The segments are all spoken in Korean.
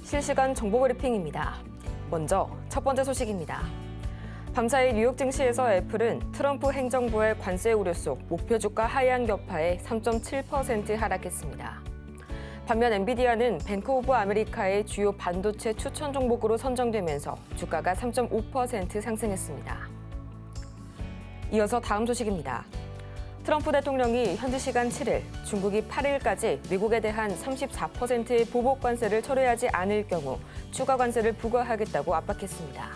실시간 정보 브리핑입니다. 먼저 첫 번째 소식입니다. 밤사이 뉴욕 증시에서 애플은 트럼프 행정부의 관세 우려 속 목표 주가 하향 여파에 3.7% 하락했습니다. 반면 엔비디아는 뱅크 오브 아메리카의 주요 반도체 추천 종목으로 선정되면서 주가가 3.5% 상승했습니다. 이어서 다음 소식입니다. 트럼프 대통령이 현지 시간 7일, 중국이 8일까지 미국에 대한 34%의 보복 관세를 철회하지 않을 경우 추가 관세를 부과하겠다고 압박했습니다.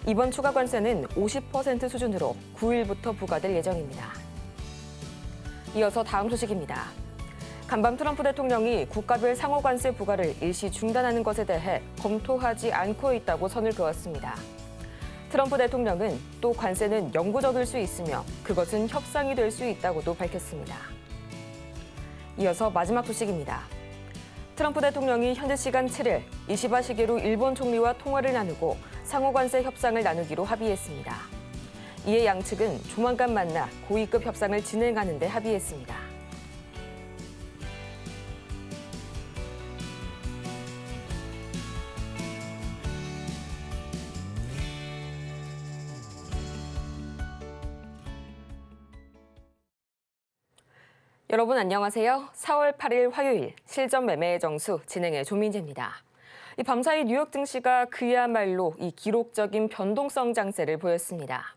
이번 추가 관세는 50% 수준으로 9일부터 부과될 예정입니다. 이어서 다음 소식입니다. 간밤 트럼프 대통령이 국가별 상호 관세 부과를 일시 중단하는 것에 대해 검토하지 않고 있다고 선을 그었습니다. 트럼프 대통령은 또 관세는 영구적일 수 있으며 그것은 협상이 될 수 있다고도 밝혔습니다. 이어서 마지막 소식입니다. 트럼프 대통령이 현지 시간 7일 이시바 시게루 일본 총리와 통화를 나누고 상호 관세 협상을 나누기로 합의했습니다. 이에 양측은 조만간 만나 고위급 협상을 진행하는 데 합의했습니다. 여러분 안녕하세요. 4월 8일 화요일 실전 매매의 정수 진행의 조민재입니다. 이 밤사이 뉴욕 증시가 그야말로 이 기록적인 변동성 장세를 보였습니다.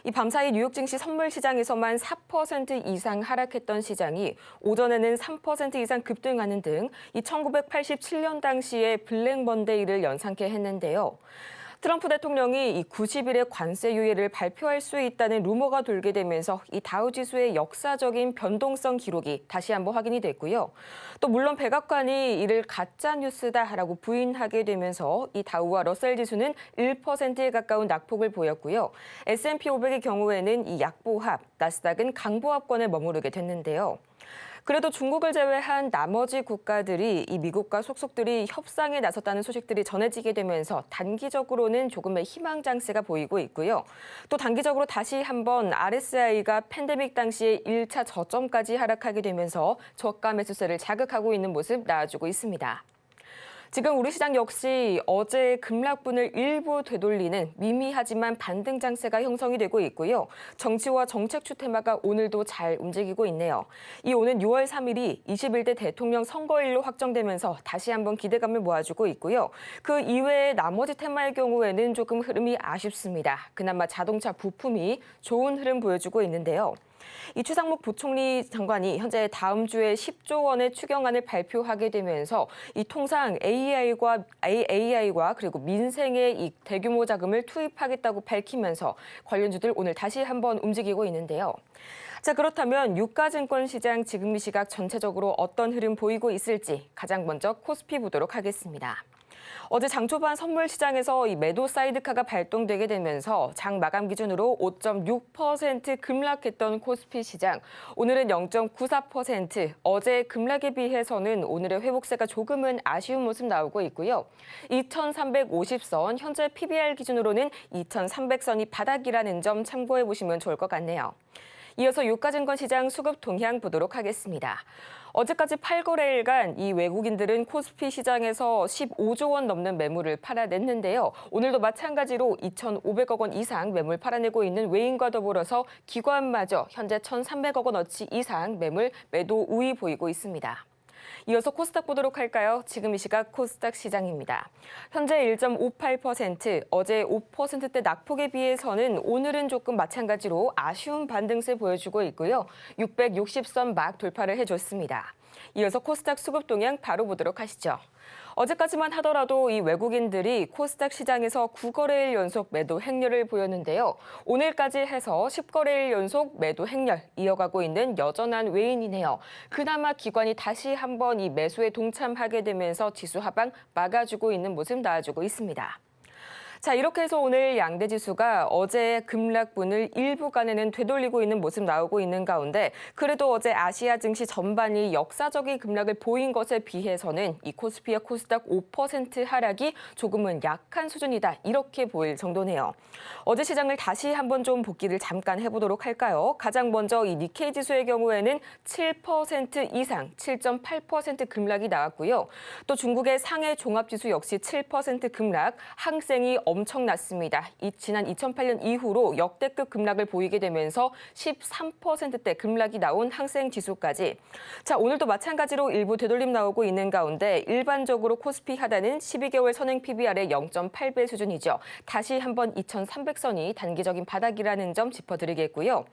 이 밤사이 뉴욕 증시 선물 시장에서만 4% 이상 하락했던 시장이 오전에는 3% 이상 급등하는 등 이 1987년 당시의 블랙 먼데이를 연상케 했는데요. 트럼프 대통령이 이 90일의 관세 유예를 발표할 수 있다는 루머가 돌게 되면서 이 다우 지수의 역사적인 변동성 기록이 다시 한번 확인이 됐고요. 또 물론 백악관이 이를 가짜 뉴스다라고 부인하게 되면서 이 다우와 러셀 지수는 1%에 가까운 낙폭을 보였고요. S&P 500의 경우에는 이 약보합, 나스닥은 강보합권에 머무르게 됐는데요. 그래도 중국을 제외한 나머지 국가들이 이 미국과 속속들이 협상에 나섰다는 소식들이 전해지게 되면서 단기적으로는 조금의 희망 장세가 보이고 있고요. 또 단기적으로 다시 한번 RSI가 팬데믹 당시의 1차 저점까지 하락하게 되면서 저가 매수세를 자극하고 있는 모습 나와주고 있습니다. 지금 우리 시장 역시 어제 급락분을 일부 되돌리는 미미하지만 반등 장세가 형성이 되고 있고요. 정치와 정책 추테마가 오늘도 잘 움직이고 있네요. 이 오는 6월 3일이 21대 대통령 선거일로 확정되면서 다시 한번 기대감을 모아주고 있고요. 그 이외의 나머지 테마의 경우에는 조금 흐름이 아쉽습니다. 그나마 자동차 부품이 좋은 흐름 보여주고 있는데요. 이 최상목 부총리 장관이 현재 다음 주에 10조 원의 추경안을 발표하게 되면서 이 통상 AI와 그리고 민생에 이 대규모 자금을 투입하겠다고 밝히면서 관련주들 오늘 다시 한번 움직이고 있는데요. 자, 그렇다면 유가증권 시장 지금 이 시각 전체적으로 어떤 흐름 보이고 있을지 가장 먼저 코스피 보도록 하겠습니다. 어제 장 초반 선물 시장에서 이 매도 사이드카가 발동되게 되면서 장 마감 기준으로 5.6% 급락했던 코스피 시장. 오늘은 0.94%, 어제 급락에 비해서는 오늘의 회복세가 조금은 아쉬운 모습 나오고 있고요. 2,350선, 현재 PBR 기준으로는 2,300선이 바닥이라는 점 참고해 보시면 좋을 것 같네요. 이어서 유가증권 시장 수급 동향 보도록 하겠습니다. 어제까지 8거래일간 이 외국인들은 코스피 시장에서 15조 원 넘는 매물을 팔아냈는데요. 오늘도 마찬가지로 2,500억 원 이상 매물 팔아내고 있는 외인과 더불어서 기관마저 현재 1,300억 원어치 이상 매도 우위 보이고 있습니다. 이어서 코스닥 보도록 할까요? 지금 이 시각 코스닥 시장입니다. 현재 1.58%, 어제 5%대 낙폭에 비해서는 오늘은 조금 마찬가지로 아쉬운 반등세 보여주고 있고요. 660선 막 돌파를 해줬습니다. 이어서 코스닥 수급 동향 바로 보도록 하시죠. 어제까지만 하더라도 이 외국인들이 코스닥 시장에서 9거래일 연속 매도 행렬을 보였는데요. 오늘까지 해서 10거래일 연속 매도 행렬 이어가고 있는 여전한 외인이네요. 그나마 기관이 다시 한번 이 매수에 동참하게 되면서 지수 하방 막아주고 있는 모습 나와주고 있습니다. 자, 이렇게 해서 오늘 양대 지수가 어제 급락분을 일부간에는 되돌리고 있는 모습 나오고 있는 가운데 그래도 어제 아시아 증시 전반이 역사적인 급락을 보인 것에 비해서는 이 코스피와 코스닥 5% 하락이 조금은 약한 수준이다. 이렇게 보일 정도네요. 어제 시장을 다시 한번 좀 복기를 잠깐 해보도록 할까요? 가장 먼저 이 니케이 지수의 경우에는 7% 이상, 7.8% 급락이 나왔고요. 또 중국의 상해 종합지수 역시 7% 급락, 항생이 엄청났습니다. 지난 2008년 이후로 역대급 급락을 보이게 되면서 13%대 급락이 나온 항생 지수까지. 자, 오늘도 마찬가지로 일부 되돌림 나오고 있는 가운데 일반적으로 코스피 하단은 12개월 선행 PBR의 0.8배 수준이죠. 다시 한번 2,300선이 단기적인 바닥이라는 점 짚어드리겠고요.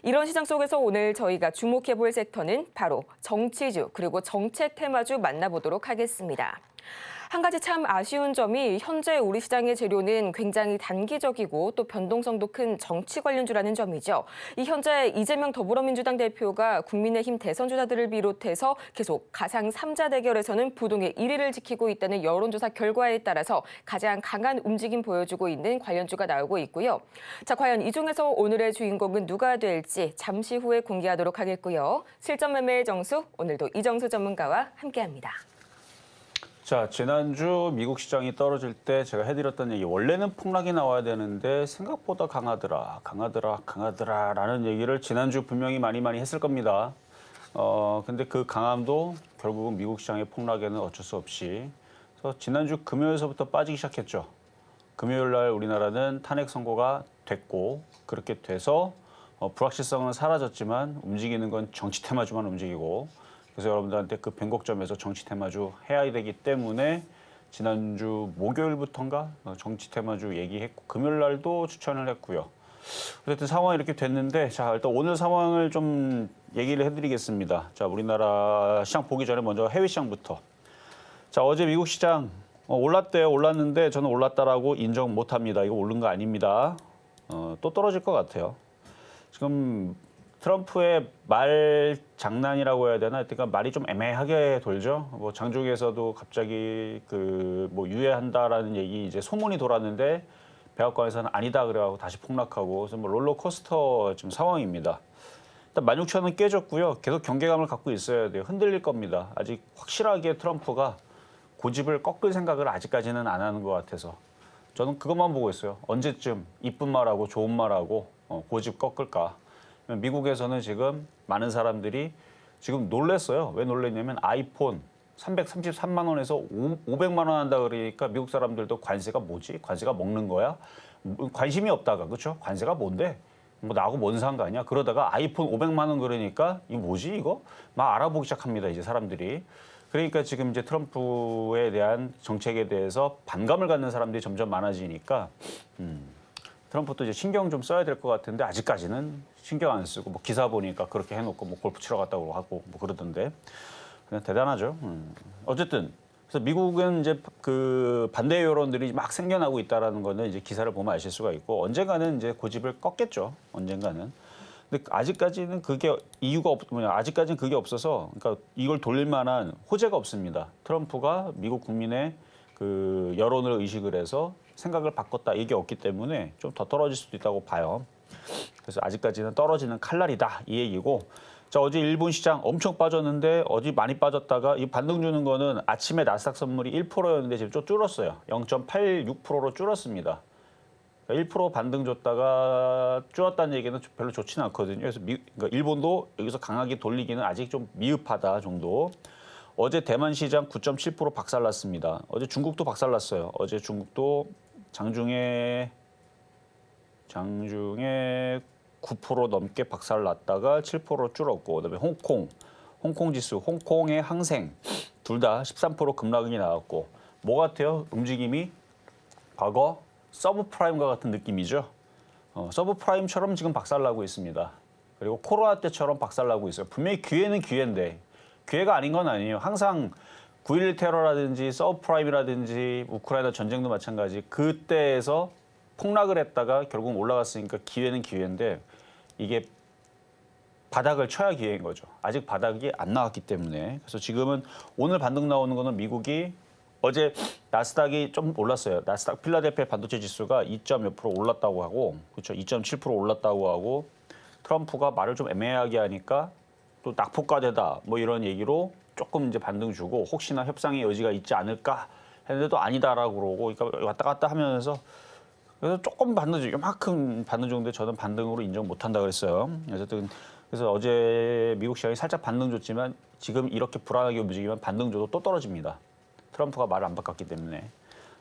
이런 시장 속에서 오늘 저희가 주목해볼 섹터는 바로 정치주 그리고 정책 테마주 만나보도록 하겠습니다. 한 가지 참 아쉬운 점이 현재 우리 시장의 재료는 굉장히 단기적이고 또 변동성도 큰 정치 관련주라는 점이죠. 이 현재 이재명 더불어민주당 대표가 국민의힘 대선 주자들을 비롯해서 계속 가상 3자 대결에서는 부동의 1위를 지키고 있다는 여론조사 결과에 따라서 가장 강한 움직임 보여주고 있는 관련주가 나오고 있고요. 자, 과연 이 중에서 오늘의 주인공은 누가 될지 잠시 후에 공개하도록 하겠고요. 실전 매매의 정수, 오늘도 이정수 전문가와 함께합니다. 자, 지난주 미국 시장이 떨어질 때 제가 해드렸던 얘기, 원래는 폭락이 나와야 되는데 생각보다 강하더라라는 얘기를 지난주 분명히 많이 했을 겁니다. 근데 그 강함도 결국은 미국 시장의 폭락에는 어쩔 수 없이. 그래서 지난주 금요일서부터 빠지기 시작했죠. 금요일 날 우리나라는 탄핵 선고가 됐고, 그렇게 돼서 불확실성은 사라졌지만 움직이는 건 정치 테마주만 움직이고, 그래서 여러분들한테 그 변곡점에서 정치 테마주 해야 되기 때문에 지난주 목요일부터인가 정치 테마주 얘기했고 금요일 날도 추천을 했고요. 어쨌든 상황이 이렇게 됐는데, 자, 일단 오늘 상황을 좀 얘기를 해드리겠습니다. 자, 우리나라 시장 보기 전에 먼저 해외 시장부터. 자, 어제 미국 시장 올랐대요. 올랐는데 저는 올랐다라고 인정 못합니다. 이거 오른 거 아닙니다. 또 떨어질 것 같아요. 지금 트럼프의 말 장난이라고 해야 되나? 그러니까 말이 좀 애매하게 돌죠. 뭐 장중에서도 갑자기 뭐 유예한다라는 얘기 이제 소문이 돌았는데 백악관에서는 아니다 그래가지고 다시 폭락하고, 그래서 뭐 롤러코스터 지금 상황입니다. 일단 16,000원 깨졌고요. 계속 경계감을 갖고 있어야 돼요. 흔들릴 겁니다. 아직 확실하게 트럼프가 고집을 꺾을 생각을 아직까지는 안 하는 것 같아서 저는 그것만 보고 있어요. 언제쯤 이쁜 말하고 좋은 말하고 고집 꺾을까? 미국에서는 지금 많은 사람들이 지금 놀랬어요. 왜 놀랬냐면 아이폰 333만 원에서 500만 원 한다 그러니까 미국 사람들도 관세가 뭐지? 관세가 먹는 거야? 관심이 없다가, 그렇죠? 관세가 뭔데? 뭐 나하고 뭔 상관이야? 그러다가 아이폰 500만 원 그러니까 이거 뭐지 이거? 막 알아보기 시작합니다. 이제 사람들이. 그러니까 지금 이제 트럼프에 대한 정책에 대해서 반감을 갖는 사람들이 점점 많아지니까 트럼프도 이제 신경 좀 써야 될 것 같은데 아직까지는 신경 안 쓰고, 뭐 기사 보니까 그렇게 해놓고 뭐 골프 치러 갔다고 하고 뭐 그러던데 그냥 대단하죠. 어쨌든 그래서 미국은 이제 그 반대 여론들이 막 생겨나고 있다라는 거는 이제 기사를 보면 아실 수가 있고, 언젠가는 이제 고집을 꺾겠죠. 언젠가는. 근데 아직까지는 그게 아직까지는 그게 없어서, 그러니까 이걸 돌릴 만한 호재가 없습니다. 트럼프가 미국 국민의 그 여론을 의식을 해서 생각을 바꿨다, 이게 없기 때문에 좀 더 떨어질 수도 있다고 봐요. 그래서 아직까지는 떨어지는 칼날이다, 이 얘기고. 자, 어제 일본 시장 엄청 빠졌는데 어제 많이 빠졌다가 이 반등 주는 거는 아침에 나스닥 선물이 1%였는데 지금 좀 줄었어요. 0.86%로 줄었습니다. 1% 반등 줬다가 줄었다는 얘기는 별로 좋지는 않거든요. 그래서 그러니까 일본도 여기서 강하게 돌리기는 아직 좀 미흡하다 정도. 어제 대만 시장 9.7% 박살났습니다. 어제 중국도 박살났어요. 어제 중국도 장중에 9% 넘게 박살났다가 7% 줄었고, 그다음에 홍콩 지수, 홍콩의 항생 둘 다 13% 급락이 나왔고, 뭐 같아요? 움직임이 과거 서브프라임과 같은 느낌이죠. 서브프라임처럼 지금 박살나고 있습니다. 그리고 코로나 때처럼 박살나고 있어요. 분명히 기회는 기회인데 기회가 아닌 건 아니에요. 항상 9.11 테러라든지 서브프라임이라든지 우크라이나 전쟁도 마찬가지, 그때에서 폭락을 했다가 결국 올라갔으니까 기회는 기회인데 이게 바닥을 쳐야 기회인 거죠. 아직 바닥이 안 나왔기 때문에. 그래서 지금은 오늘 반등 나오는 거는 미국이 어제 나스닥이 좀 올랐어요. 나스닥 필라델피아 반도체 지수가 2.몇% 올랐다고 하고, 그렇죠? 2.7% 올랐다고 하고, 트럼프가 말을 좀 애매하게 하니까 또 낙폭과대다 뭐 이런 얘기로 조금 이제 반등 주고 혹시나 협상의 여지가 있지 않을까 했는데도 아니다라고 그러고, 그러니까 왔다 갔다 하면서 그래서 조금 반등, 요만큼 반등 정도인데 저는 반등으로 인정 못한다 그랬어요. 그래서 어제 미국 시장이 살짝 반등 줬지만 지금 이렇게 불안하게 움직이면 반등 줘도 또 떨어집니다. 트럼프가 말을 안 바꿨기 때문에.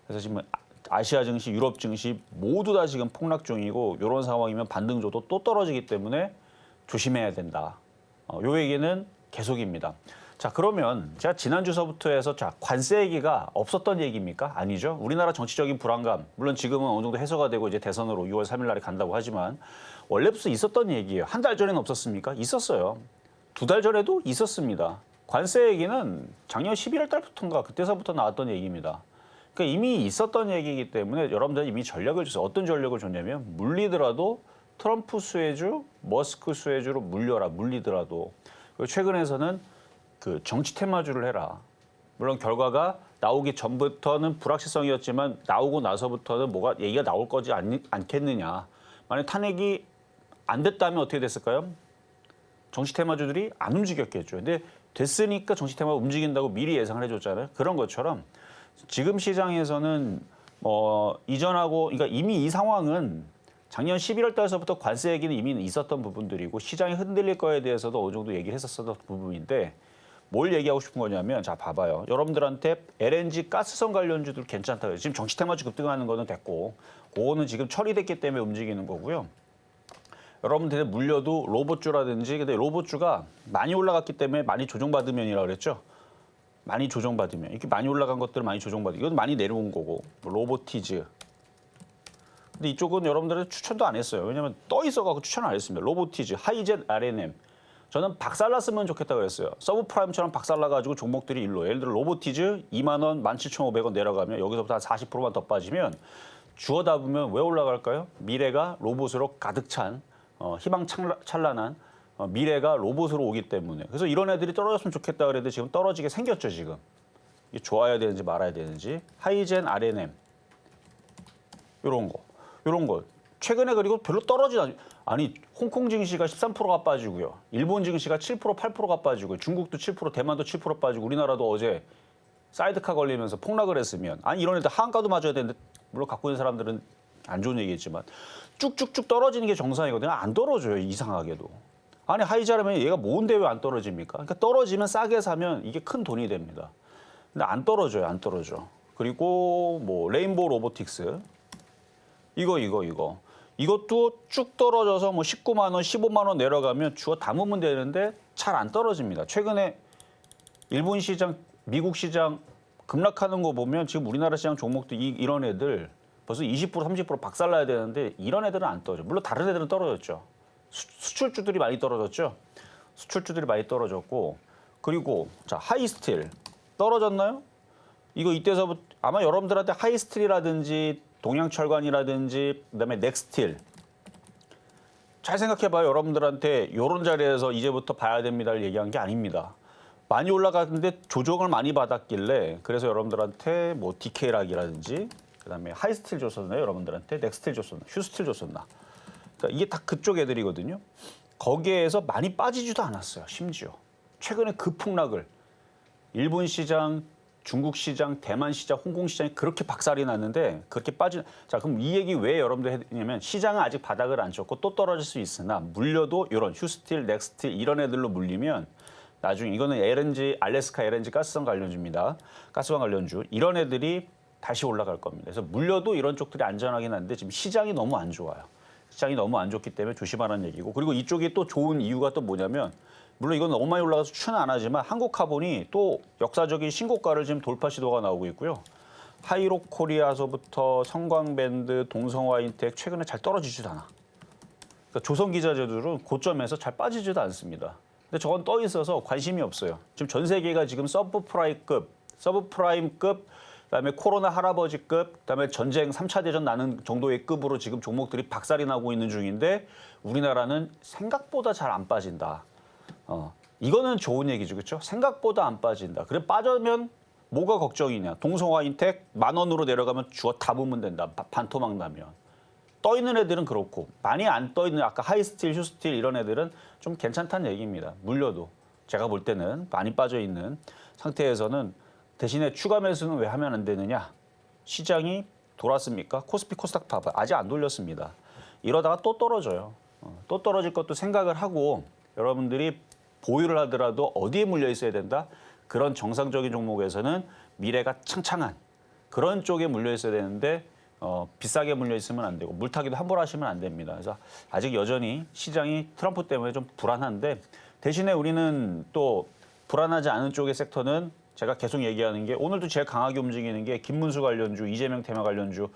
그래서 지금 아시아 증시, 유럽 증시 모두 다 지금 폭락 중이고 이런 상황이면 반등 줘도 또 떨어지기 때문에 조심해야 된다. 요 얘기는 계속입니다. 자, 그러면 제가 지난주서부터 해서 자, 관세 얘기가 없었던 얘기입니까? 아니죠. 우리나라 정치적인 불안감, 물론 지금은 어느 정도 해소가 되고 이제 대선으로 6월 3일 날에 간다고 하지만 원래부터 있었던 얘기예요. 한 달 전에는 없었습니까? 있었어요. 2달 전에도 있었습니다. 관세 얘기는 작년 11월 달부터인가 그때서부터 나왔던 얘기입니다. 그러니까 이미 있었던 얘기이기 때문에 여러분들 이미 전략을 줬어요. 어떤 전략을 줬냐면 물리더라도 트럼프 수혜주, 머스크 수혜주로 물리더라도. 그리고 최근에서는 그 정치 테마주를 해라. 물론 결과가 나오기 전부터는 불확실성이었지만 나오고 나서부터는 뭐가 얘기가 나올 거지 않겠느냐. 만약 탄핵이 안 됐다면 어떻게 됐을까요? 정치 테마주들이 안 움직였겠죠. 근데 됐으니까 정치 테마가 움직인다고 미리 예상을 해줬잖아요. 그런 것처럼 지금 시장에서는 이전하고, 그러니까 이미 이 상황은 작년 11월 달서부터 관세 얘기는 이미 있었던 부분들이고 시장이 흔들릴 거에 대해서도 어느 정도 얘기를 했었던 부분인데 뭘 얘기하고 싶은 거냐면 자, 봐봐요. 여러분들한테 LNG 가스성 관련주들 괜찮다고요. 지금 정치 테마주 급등하는 거는 됐고 그거는 지금 처리됐기 때문에 움직이는 거고요. 여러분들 물려도 로봇주라든지, 근데 로봇주가 많이 올라갔기 때문에 많이 조정받으면이라고 그랬죠. 많이 조정받으면. 이렇게 많이 올라간 것들을 많이 조정받으면. 이건 많이 내려온 거고. 로보티즈. 근데 이쪽은 여러분들은 추천도 안 했어요. 왜냐면 떠 있어가지고 추천 안 했습니다. 로보티즈, 하이젠 RNM. 저는 박살났으면 좋겠다고 했어요. 서브프라임처럼 박살나가지고 종목들이 일로. 예를 들어 로보티즈 2만 원, 17,500원 내려가면 여기서부터 한 40%만 더 빠지면 주워다 보면 왜 올라갈까요? 미래가 로봇으로 가득 찬 희망 찬란한 미래가 로봇으로 오기 때문에. 그래서 이런 애들이 떨어졌으면 좋겠다 그랬는데 지금 떨어지게 생겼죠, 지금. 이게 좋아야 되는지 말아야 되는지. 하이젠 RNM. 요런 거. 최근에 그리고 별로 떨어지지 않아요. 아니, 홍콩 증시가 13%가 빠지고요. 일본 증시가 7%, 8%가 빠지고요. 중국도 7%, 대만도 7% 빠지고 우리나라도 어제 사이드카 걸리면서 폭락을 했으면 아니 이런 애들 하한가도 맞아야 되는데 물론 갖고 있는 사람들은 안 좋은 얘기겠지만 쭉쭉쭉 떨어지는 게 정상이거든요. 안 떨어져요, 이상하게도. 아니 하이자라면 얘가 뭔데 왜 안 떨어집니까? 그러니까 떨어지면 싸게 사면 이게 큰 돈이 됩니다. 근데 안 떨어져요, 안 떨어져. 그리고 뭐 레인보우 로보틱스 이것도 쭉 떨어져서 뭐 19만 원, 15만 원 내려가면 주워 담으면 되는데 잘 안 떨어집니다. 최근에 일본 시장, 미국 시장 급락하는 거 보면 지금 우리나라 시장 종목도 이런 애들 벌써 20%, 30% 박살나야 되는데 이런 애들은 안 떨어져. 물론 다른 애들은 떨어졌죠. 수출주들이 많이 떨어졌죠. 수출주들이 많이 떨어졌고 그리고 자 하이스틸 떨어졌나요? 이거 이때서부터 아마 여러분들한테 하이스틸이라든지 동양철관이라든지 그다음에 넥스틸 잘 생각해봐요. 여러분들한테 이런 자리에서 이제부터 봐야 됩니다를 얘기한 게 아닙니다. 많이 올라갔는데 조정을 많이 받았길래 그래서 여러분들한테 뭐 디케이락이라든지 그다음에 하이스틸 줬었나요? 여러분들한테 넥스틸 줬었나? 휴스틸 줬었나? 그러니까 이게 다 그쪽 애들이거든요. 거기에서 많이 빠지지도 않았어요. 심지어 최근에 급폭락을 일본 시장, 중국 시장, 대만 시장, 홍콩 시장이 그렇게 박살이 났는데 그렇게 자 그럼 이 얘기 왜 여러분들 했냐면 시장은 아직 바닥을 안 쳤고 또 떨어질 수 있으나 물려도 이런 휴스틸, 넥스틸 이런 애들로 물리면 나중에 이거는 LNG, 알래스카 LNG 가스성 관련주입니다. 가스성 관련주 이런 애들이 다시 올라갈 겁니다. 그래서 물려도 이런 쪽들이 안전하긴 한데 지금 시장이 너무 안 좋아요. 시장이 너무 안 좋기 때문에 조심하라는 얘기고 그리고 이쪽이 또 좋은 이유가 또 뭐냐면 물론 이건 너무 많이 올라가서 추천은 안 하지만 한국카본이 또 역사적인 신고가를 지금 돌파 시도가 나오고 있고요. 하이로코리아서부터 성광밴드, 동성화인텍 최근에 잘 떨어지지도 않아. 그러니까 조선기자재들은 고점에서 잘 빠지지도 않습니다. 근데 저건 떠 있어서 관심이 없어요. 지금 전 세계가 지금 서브프라임급, 그다음에 코로나 할아버지급, 그다음에 전쟁 3차 대전 나는 정도의 급으로 지금 종목들이 박살이 나고 있는 중인데 우리나라는 생각보다 잘 안 빠진다. 이거는 좋은 얘기죠, 그렇죠? 생각보다 안 빠진다. 그래 빠지면 뭐가 걱정이냐. 동성화인텍 10,000원으로 내려가면 주어 담으면 된다. 반토막 나면. 떠 있는 애들은 그렇고 많이 안 떠 있는 아까 하이스틸, 휴스틸 이런 애들은 좀 괜찮다는 얘기입니다. 물려도 제가 볼 때는 많이 빠져 있는 상태에서는 대신에 추가 매수는 왜 하면 안 되느냐? 시장이 돌았습니까? 코스피 코스닥 봐봐 아직 안 돌렸습니다. 이러다가 또 떨어져요. 또 떨어질 것도 생각을 하고 여러분들이 보유를 하더라도 어디에 물려 있어야 된다? 그런 정상적인 종목에서는 미래가 창창한 그런 쪽에 물려 있어야 되는데 비싸게 물려 있으면 안 되고 물타기도 함부로 하시면 안 됩니다. 그래서 아직 여전히 시장이 트럼프 때문에 좀 불안한데 대신에 우리는 또 불안하지 않은 쪽의 섹터는 제가 계속 얘기하는 게 오늘도 제일 강하게 움직이는 게 김문수 관련주, 이재명 테마 관련주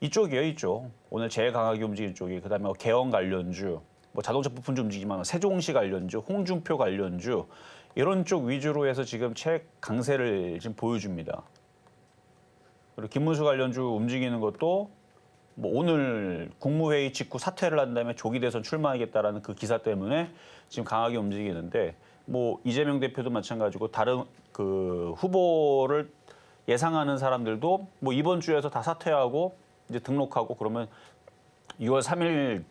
이쪽이에요, 이쪽. 오늘 제일 강하게 움직이는 쪽이 그다음에 개원 관련주, 뭐 자동차 부품주 움직이지만 세종시 관련주, 홍준표 관련주 이런 쪽 위주로 해서 지금 최강세를 지금 보여줍니다. 그리고 김문수 관련주 움직이는 것도 뭐 오늘 국무회의 직후 사퇴를 한 다음에 조기 대선 출마하겠다라는 그 기사 때문에 지금 강하게 움직이는데 뭐 이재명 대표도 마찬가지고 다른 그 후보를 예상하는 사람들도 뭐 이번 주에서 다 사퇴하고 이제 등록하고 그러면 6월 3일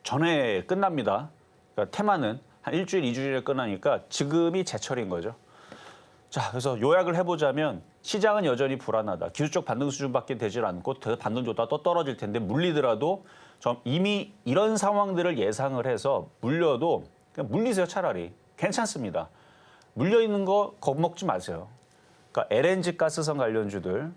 전에 끝납니다. 그러니까 테마는 한 일주일, 2주일에 끝나니까 지금이 제철인 거죠. 자, 그래서 요약을 해보자면 시장은 여전히 불안하다. 기술적 반등 수준밖에 되질 않고 반등 줬다 또 떨어질 텐데 물리더라도 이미 이런 상황들을 예상을 해서 물려도 그냥 물리세요 차라리. 괜찮습니다. 물려있는 거 겁먹지 마세요. 그러니까 LNG 가스선 관련주들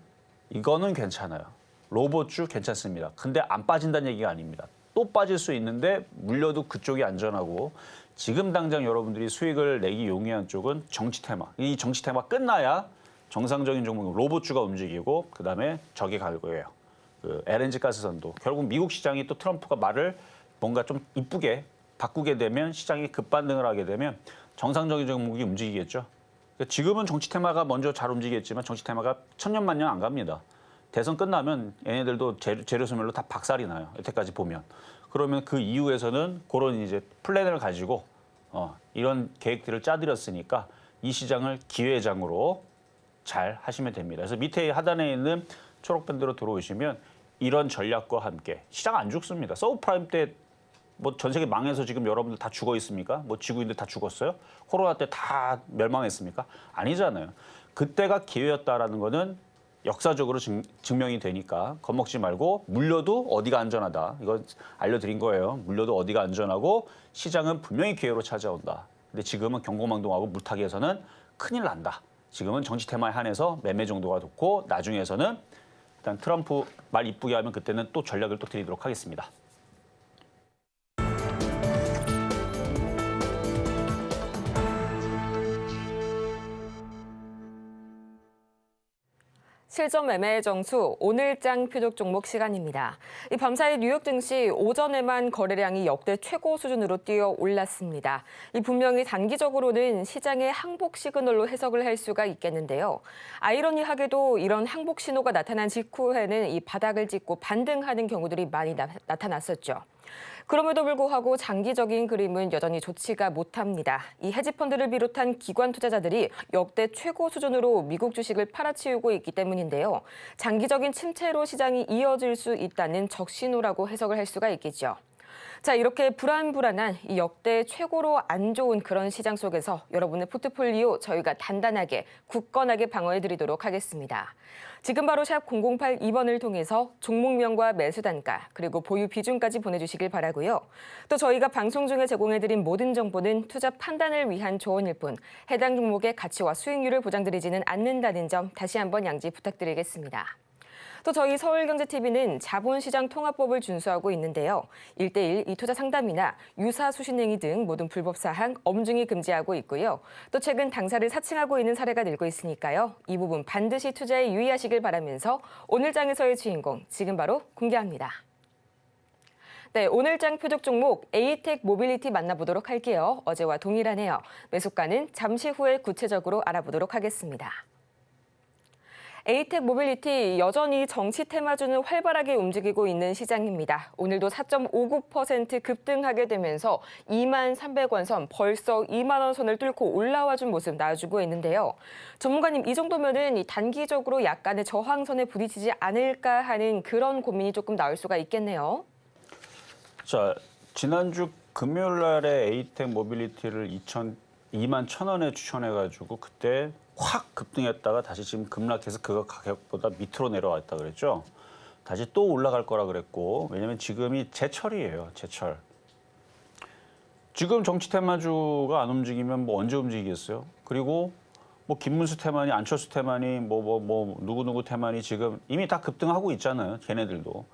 이거는 괜찮아요. 로봇주 괜찮습니다. 근데 안 빠진다는 얘기가 아닙니다. 또 빠질 수 있는데 물려도 그쪽이 안전하고 지금 당장 여러분들이 수익을 내기 용이한 쪽은 정치 테마. 이 정치 테마 끝나야 정상적인 종목 로봇주가 움직이고 그다음에 저기 갈 거예요. 그 LNG 가스선도 결국 미국 시장이 또 트럼프가 말을 뭔가 좀 이쁘게 바꾸게 되면 시장이 급반등을 하게 되면 정상적인 종목이 움직이겠죠. 그러니까 지금은 정치 테마가 먼저 잘 움직이겠지만 정치 테마가 천년만년 안 갑니다. 대선 끝나면 얘네들도 재료 소멸로 다 박살이 나요. 여태까지 보면. 그러면 그 이후에서는 그런 이제 플랜을 가지고 이런 계획들을 짜드렸으니까 이 시장을 기회장으로 잘 하시면 됩니다. 그래서 밑에 하단에 있는 초록 밴드로 들어오시면 이런 전략과 함께 시장 안 죽습니다. 서브프라임 때 뭐 전 세계 망해서 지금 여러분들 다 죽어 있습니까? 뭐 지구인들 다 죽었어요? 코로나 때 다 멸망했습니까? 아니잖아요. 그때가 기회였다라는 거는 역사적으로 증명이 되니까 겁먹지 말고 물려도 어디가 안전하다. 이거 알려드린 거예요. 물려도 어디가 안전하고 시장은 분명히 기회로 찾아온다. 근데 지금은 경고망동하고 물타기에서는 큰일 난다. 지금은 정치 테마에 한해서 매매 정도가 좋고 나중에서는 일단 트럼프 말 이쁘게 하면 그때는 또 전략을 또 드리도록 하겠습니다. 실전 매매의 정수 오늘장 표적 종목 시간입니다. 이 밤사이 뉴욕 증시 오전에만 거래량이 역대 최고 수준으로 뛰어 올랐습니다. 이 분명히 단기적으로는 시장의 항복 시그널로 해석을 할 수가 있겠는데요. 아이러니하게도 이런 항복 신호가 나타난 직후에는 이 바닥을 찍고 반등하는 경우들이 많이 나타났었죠. 그럼에도 불구하고 장기적인 그림은 여전히 좋지가 못합니다. 이 헤지펀드를 비롯한 기관 투자자들이 역대 최고 수준으로 미국 주식을 팔아치우고 있기 때문인데요. 장기적인 침체로 시장이 이어질 수 있다는 적신호라고 해석을 할 수가 있겠죠. 자, 이렇게 불안한 이 역대 최고로 안 좋은 그런 시장 속에서 여러분의 포트폴리오 저희가 단단하게 굳건하게 방어해드리도록 하겠습니다. 지금 바로 샵 0082번을 통해서 종목명과 매수 단가 그리고 보유 비중까지 보내주시길 바라고요. 또 저희가 방송 중에 제공해드린 모든 정보는 투자 판단을 위한 조언일 뿐 해당 종목의 가치와 수익률을 보장드리지는 않는다는 점 다시 한번 양지 부탁드리겠습니다. 또 저희 서울경제TV는 자본시장 통합법을 준수하고 있는데요. 1:1 이 투자 상담이나 유사 수신행위 등 모든 불법 사항 엄중히 금지하고 있고요. 또 최근 당사를 사칭하고 있는 사례가 늘고 있으니까요. 이 부분 반드시 투자에 유의하시길 바라면서 오늘 장에서의 주인공 지금 바로 공개합니다. 네, 오늘 장 표적 종목 에이텍 모빌리티 만나보도록 할게요. 어제와 동일하네요. 매수가는 잠시 후에 구체적으로 알아보도록 하겠습니다. 에이텍 모빌리티 여전히 정치 테마주는 활발하게 움직이고 있는 시장입니다. 오늘도 4.59% 급등하게 되면서 2만 300원 선, 벌써 2만 원 선을 뚫고 올라와 준 모습 나와주고 있는데요. 전문가님, 이 정도면은 단기적으로 약간의 저항선에 부딪히지 않을까 하는 그런 고민이 조금 나올 수가 있겠네요. 자, 지난주 금요일 날에 에이텍 모빌리티를 2만 1,000원에 추천해가지고 그때 확 급등했다가 다시 지금 급락해서 그거 가격보다 밑으로 내려왔다 그랬죠. 다시 또 올라갈 거라 그랬고, 왜냐면 지금이 제철이에요, 제철. 지금 정치 테마주가 안 움직이면 뭐 언제 움직이겠어요? 그리고 뭐 김문수 테마니 안철수 테마니 누구 테마니 지금 이미 다 급등하고 있잖아요, 걔네들도.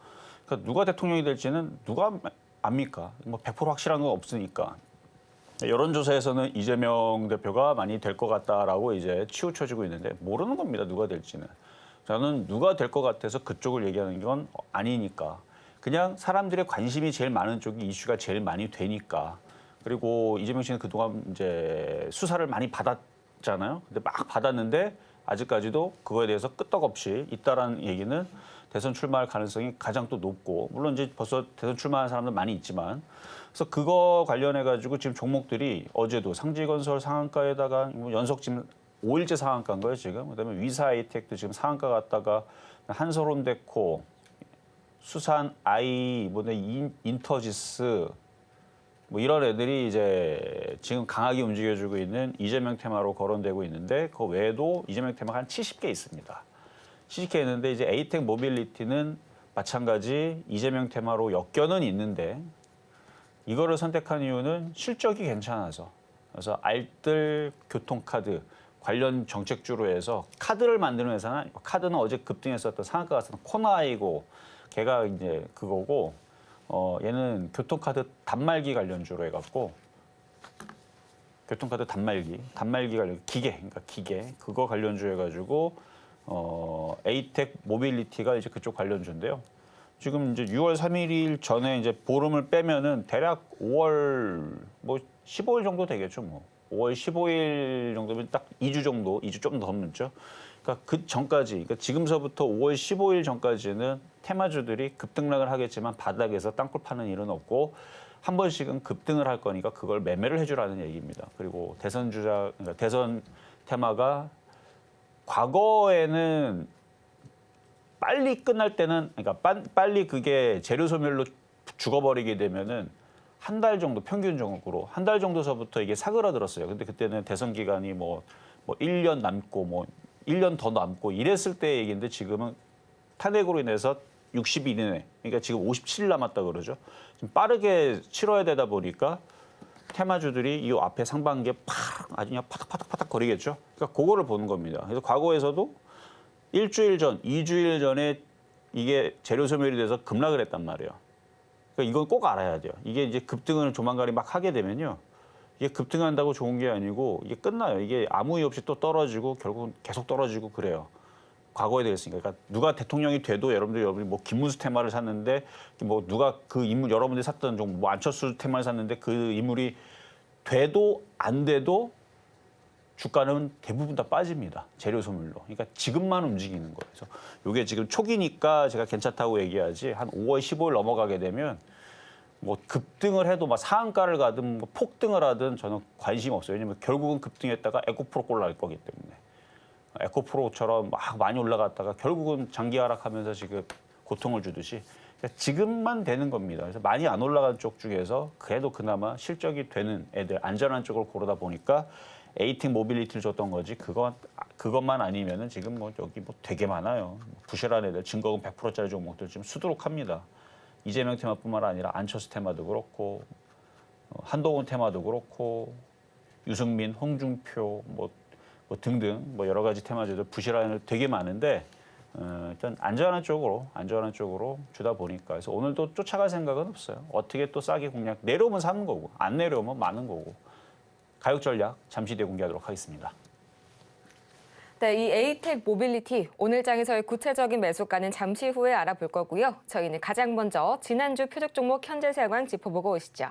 그러니까 누가 대통령이 될지는 누가 압니까? 뭐 100% 확실한 건 없으니까. 여론조사에서는 이재명 대표가 많이 될 것 같다라고 이제 치우쳐지고 있는데 모르는 겁니다, 누가 될지는. 저는 누가 될 것 같아서 그쪽을 얘기하는 건 아니니까. 그냥 사람들의 관심이 제일 많은 쪽이 이슈가 제일 많이 되니까. 그리고 이재명 씨는 그동안 이제 수사를 많이 받았잖아요. 근데 막 받았는데 아직까지도 그거에 대해서 끄떡없이 있다라는 얘기는 대선 출마할 가능성이 가장 또 높고, 물론 이제 벌써 대선 출마한 사람들 많이 있지만, 그래서 그거 관련해 가지고 지금 종목들이 어제도 상지건설 상한가에다가 뭐 연속 지금 5일째 상한가인 거예요 지금. 그다음에 위사 에이텍도 지금 상한가 갔다가 한솔홈데코, 수산 아이, 인터지스 뭐 이런 애들이 이제 지금 강하게 움직여주고 있는 이재명 테마로 거론되고 있는데, 그 외에도 이재명 테마가 한 70개 있습니다. 70개 있는데 이제 에이텍 모빌리티는 마찬가지 이재명 테마로 엮여는 있는데, 이거를 선택한 이유는 실적이 괜찮아서. 그래서 알뜰 교통카드 관련 정책주로 해서 카드를 만드는 회사는, 카드는 어제 급등했었던 상한가 갔었던 코나이고, 걔가 이제 그거고, 얘는 교통카드 단말기 관련주로 해갖고, 교통카드 단말기 관련 그러니까 기계 그거 관련주 해가지고 에이텍 모빌리티가 이제 그쪽 관련주인데요. 지금 이제 6월 3일 전에 이제 보름을 빼면은 대략 5월 뭐 15일 정도 되겠죠, 뭐. 5월 15일 정도면 딱 2주 정도, 2주 좀 더 넘죠. 그러니까 그 전까지, 그러니까 지금서부터 5월 15일 전까지는 테마주들이 급등락을 하겠지만 바닥에서 땅굴 파는 일은 없고, 한 번씩은 급등을 할 거니까 그걸 매매를 해주라는 얘기입니다. 그리고 그러니까 대선 테마가 과거에는 빨리 끝날 때는, 그러니까 빨리 그게 재료 소멸로 죽어버리게 되면은 한 달 정도, 평균적으로 한 달 정도서부터 이게 사그라들었어요. 근데 그때는 대선 기간이 뭐 1년 남고 뭐 1년 더 남고 이랬을 때 얘기인데, 지금은 탄핵으로 인해서 60일 이내, 그러니까 지금 57일 남았다 그러죠. 좀 빠르게 치러야 되다 보니까 테마주들이 이 앞에 상반기에 아주 그냥 파닥파닥 거리겠죠. 그러니까 그거를 보는 겁니다. 그래서 과거에서도 일주일 전, 2주일 전에 이게 재료 소멸이 돼서 급락을 했단 말이에요. 그러니까 이건 꼭 알아야 돼요. 이게 이제 급등을 조만간에 막 하게 되면요, 이게 급등한다고 좋은 게 아니고 이게 끝나요. 이게 아무 이유 없이 또 떨어지고 결국은 계속 떨어지고 그래요. 과거에 되었으니까. 그러니까 누가 대통령이 돼도 여러분이 뭐 김문수 테마를 샀는데, 뭐 누가 그 인물, 여러분들이 샀던 좀 뭐 안철수 테마를 샀는데 그 인물이 돼도 안 돼도 주가는 대부분 다 빠집니다. 재료 소멸로. 그러니까 지금만 움직이는 거예요. 그래서 이게 지금 초기니까 제가 괜찮다고 얘기하지, 한 5월 15일 넘어가게 되면 뭐 급등을 해도 막 상한가를 가든 뭐 폭등을 하든 저는 관심 없어요. 왜냐면 결국은 급등했다가 에코프로 꼴 날 거기 때문에. 에코프로처럼 막 많이 올라갔다가 결국은 장기 하락하면서 지금 고통을 주듯이, 그러니까 지금만 되는 겁니다. 그래서 많이 안 올라간 쪽 중에서 그래도 그나마 실적이 되는 애들, 안전한 쪽을 고르다 보니까 에이텍 모빌리티를 줬던 거지, 그것만 아니면은 지금 뭐 여기 뭐 되게 많아요. 부실한 애들, 증거금 100%짜리 종목들 지금 수두룩합니다. 이재명 테마뿐만 아니라 안철수 테마도 그렇고, 한동훈 테마도 그렇고, 유승민, 홍준표 뭐 등등 뭐 여러 가지 테마주들 부실한 애들 되게 많은데, 일단 안전한 쪽으로 주다 보니까, 그래서 오늘도 쫓아갈 생각은 없어요. 어떻게 또 싸게 공략, 내려오면 사는 거고 안 내려오면 마는 거고. 가격 전략 잠시 뒤에 공개하도록 하겠습니다. 네, 이 에이텍 모빌리티 오늘 장에서의 구체적인 매수가는 잠시 후에 알아볼 거고요. 저희는 가장 먼저 지난주 표적 종목 현재 상황 짚어보고 오시죠.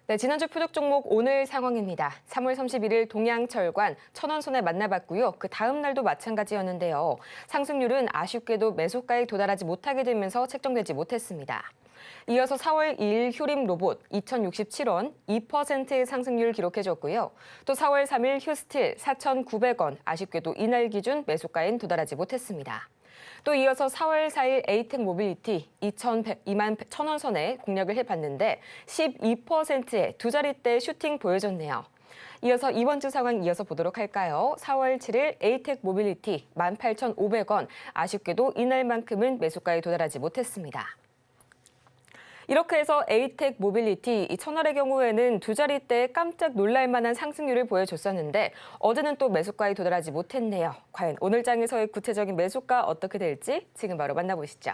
네, 지난주 표적 종목 오늘 상황입니다. 3월 31일 동양철관 천원선에 만나봤고요. 그 다음 날도 마찬가지였는데요. 상승률은 아쉽게도 매수가에 도달하지 못하게 되면서 책정되지 못했습니다. 이어서 4월 2일 효림로봇 2,067원 2%의 상승률 기록해줬고요. 또 4월 3일 휴스틸 4,900원 아쉽게도 이날 기준 매수가엔 도달하지 못했습니다. 또 이어서 4월 4일 에이텍 모빌리티 2만 1,000원 선에 공략을 해봤는데 12%의 두 자릿대 슈팅 보여줬네요. 이어서 이번 주 상황 이어서 보도록 할까요? 4월 7일 에이텍 모빌리티 18,500원 아쉽게도 이날만큼은 매수가에 도달하지 못했습니다. 이렇게 해서 에이텍 모빌리티 이 천월의 경우에는 두 자릿대에 깜짝 놀랄 만한 상승률을 보여줬었는데 어제는 또 매수가에 도달하지 못했네요. 과연 오늘 장에서의 구체적인 매수가 어떻게 될지 지금 바로 만나보시죠.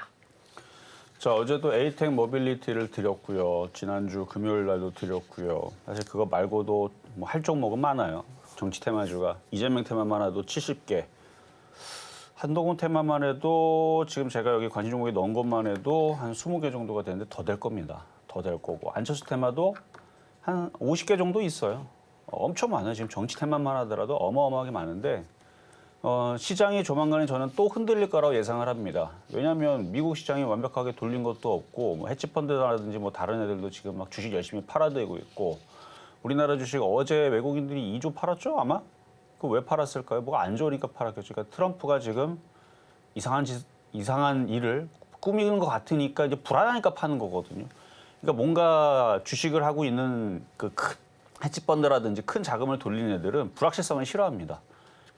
자, 어제도 에이텍 모빌리티를 드렸고요. 지난주 금요일 날도 드렸고요. 사실 그거 말고도 뭐 할 종목은 많아요. 정치 테마주가 이재명 테마만 해도 70개. 한동훈 테마만 해도 지금 제가 여기 관심 종목에 넣은 것만 해도 한 20개 정도가 되는데 더 될 겁니다. 더 될 거고. 안철수 테마도 한 50개 정도 있어요. 엄청 많아요. 지금 정치 테마만 하더라도 어마어마하게 많은데 시장이 조만간에 저는 또 흔들릴 거라고 예상을 합니다. 왜냐하면 미국 시장이 완벽하게 돌린 것도 없고 뭐 해치펀드라든지 뭐 다른 애들도 지금 막 주식 열심히 팔아대고 있고 우리나라 주식 어제 외국인들이 2조 팔았죠 아마? 그 왜 팔았을까요? 뭐가 안 좋으니까 팔았겠죠. 그러니까 트럼프가 지금 이상한 일을 꾸미는 것 같으니까 이제 불안하니까 파는 거거든요. 그러니까 뭔가 주식을 하고 있는 그 큰 해치펀드라든지 큰 자금을 돌리는 애들은 불확실성을 싫어합니다.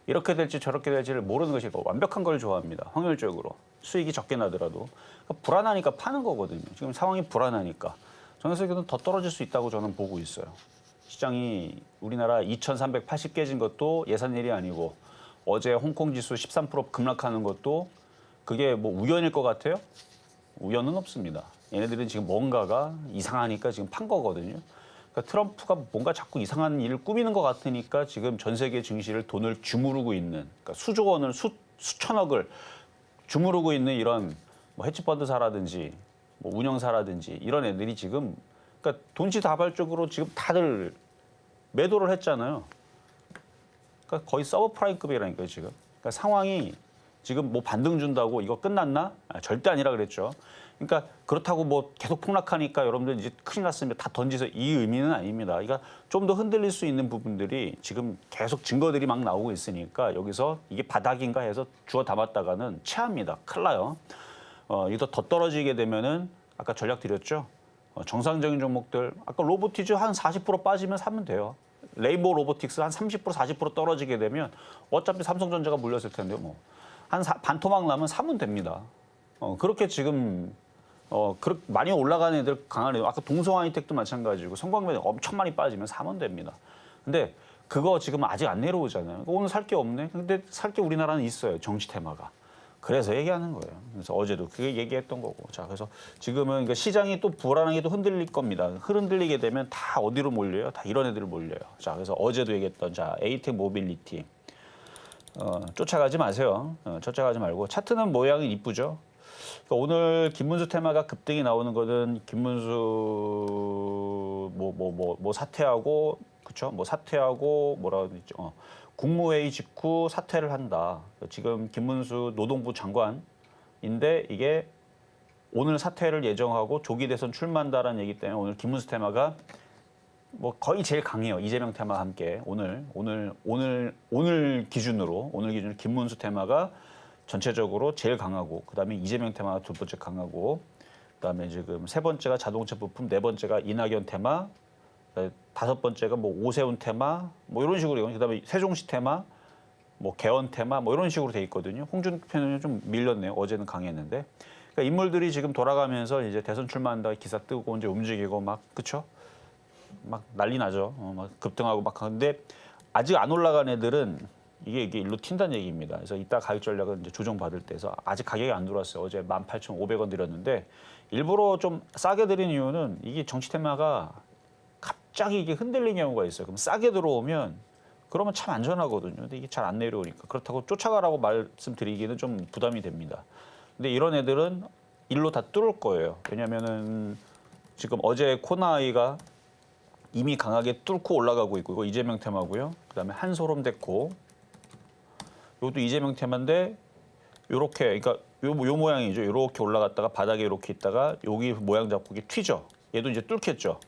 이렇게 될지 저렇게 될지를 모르는 것이 완벽한 걸 좋아합니다. 확률적으로. 수익이 적게 나더라도. 그러니까 불안하니까 파는 거거든요. 지금 상황이 불안하니까. 저는 그래서 더 떨어질 수 있다고 저는 보고 있어요. 시장이 우리나라 2,380 깨진 것도 예산 일이 아니고 어제 홍콩 지수 13% 급락하는 것도 그게 뭐 우연일 것 같아요? 우연은 없습니다. 얘네들은 지금 뭔가가 이상하니까 지금 판 거거든요. 그러니까 트럼프가 뭔가 자꾸 이상한 일을 꾸미는 것 같으니까 지금 전 세계 증시를 돈을 주무르고 있는 그러니까 수조 원을 수천억을 주무르고 있는 이런 뭐 해치펀드사라든지 뭐 운영사라든지 이런 애들이 지금 그러니까 돈지다발적으로 지금 다들 매도를 했잖아요. 그러니까 거의 서브프라임급이라니까요, 지금. 그러니까 상황이 지금 뭐 반등 준다고 이거 끝났나? 절대 아니라 그랬죠. 그러니까 그렇다고 뭐 계속 폭락하니까 여러분들 이제 큰일 났으면 다 던지서 이 의미는 아닙니다. 그러니까 좀 더 흔들릴 수 있는 부분들이 지금 계속 증거들이 막 나오고 있으니까 여기서 이게 바닥인가 해서 주워 담았다가는 체합니다. 큰일 나요. 이거 더 떨어지게 되면은 아까 전략 드렸죠. 정상적인 종목들 아까 로보티즈 한 40% 빠지면 사면 돼요. 레인보우 로보틱스 한 30% 40% 떨어지게 되면 어차피 삼성전자가 물렸을 텐데 뭐 한 반토막 나면 사면 됩니다. 그렇게 지금 많이 올라가는 애들 강한 애들 아까 동성하이텍도 마찬가지고 성광매 엄청 많이 빠지면 사면 됩니다. 근데 그거 지금 아직 안 내려오잖아요. 오늘 살 게 없네. 근데 살 게 우리나라는 있어요. 정치 테마가. 그래서 얘기하는 거예요. 그래서 어제도 그게 얘기했던 거고. 자, 그래서 지금은 그러니까 시장이 또 불안하게 또 흔들릴 겁니다. 흔들리게 되면 다 어디로 몰려요? 다 이런 애들 몰려요. 자, 그래서 어제도 얘기했던 자, 에이텍 모빌리티. 쫓아가지 마세요. 쫓아가지 말고 차트는 모양이 이쁘죠. 그러니까 오늘 김문수 테마가 급등이 나오는 거는 김문수 뭐 사퇴하고 그렇죠? 뭐 사퇴하고 뭐라고 했죠? 국무회의 직후 사퇴를 한다. 지금 김문수 노동부 장관인데 이게 오늘 사퇴를 예정하고 조기 대선 출마한다라는 얘기 때문에 오늘 김문수 테마가 뭐 거의 제일 강해요. 이재명 테마와 함께 오늘 기준으로 김문수 테마가 전체적으로 제일 강하고 그다음에 이재명 테마가 두 번째 강하고 그다음에 지금 세 번째가 자동차 부품, 네 번째가 이낙연 테마, 다섯 번째가 뭐 오세훈 테마 뭐 이런 식으로 그다음에 세종시 테마, 뭐 개헌 테마 뭐 이런 식으로 돼 있거든요. 홍준표 편은 좀 밀렸네요. 어제는 강했는데 그러니까 인물들이 지금 돌아가면서 이제 대선 출마한다 기사 뜨고 이제 움직이고 막 그렇죠. 막 난리 나죠. 막 급등하고 막 하는데 아직 안 올라간 애들은 이게 일로 튄다는 얘기입니다. 그래서 이따 가격 전략은 이제 조정받을 때서 아직 가격이 안 들어왔어요. 어제 18,500원 드렸는데 일부러 좀 싸게 드린 이유는 이게 정치 테마가 갑자기 이게 흔들리는 경우가 있어요. 그럼 싸게 들어오면 그러면 참 안전하거든요. 근데 이게 잘 안 내려오니까 그렇다고 쫓아가라고 말씀드리기는 좀 부담이 됩니다. 근데 이런 애들은 일로 다 뚫을 거예요. 왜냐면은 지금 어제 코나아이가 이미 강하게 뚫고 올라가고 있고 이거 이재명 테마고요. 그다음에 한솔홈데코 이것도 이재명 테마인데 요렇게 그러니까 요 모양이죠. 요렇게 올라갔다가 바닥에 이렇게 있다가 여기 모양 잡고 이게 튀죠. 얘도 이제 뚫겠죠.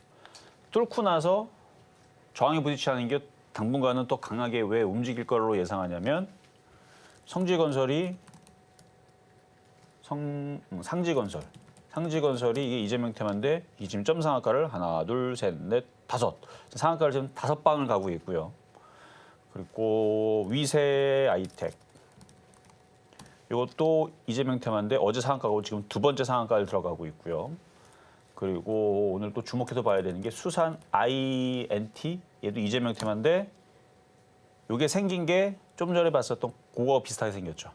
뚫고 나서 저항에 부딪히는 게 당분간은 또 강하게 왜 움직일 걸로 예상하냐면 상지건설이 이게 이재명 테마인데 이 지금 점 상한가를 하나, 둘, 셋, 넷, 다섯 상한가를 지금 5방을 가고 있고요. 그리고 위세 아이텍 이것도 이재명 테마인데 어제 상한가고 지금 두 번째 상한가를 들어가고 있고요. 그리고 오늘 또 주목해서 봐야 되는 게 수산 INT 얘도 이재명 테마인데 이게 생긴 게 좀 전에 봤었던 그거 비슷하게 생겼죠.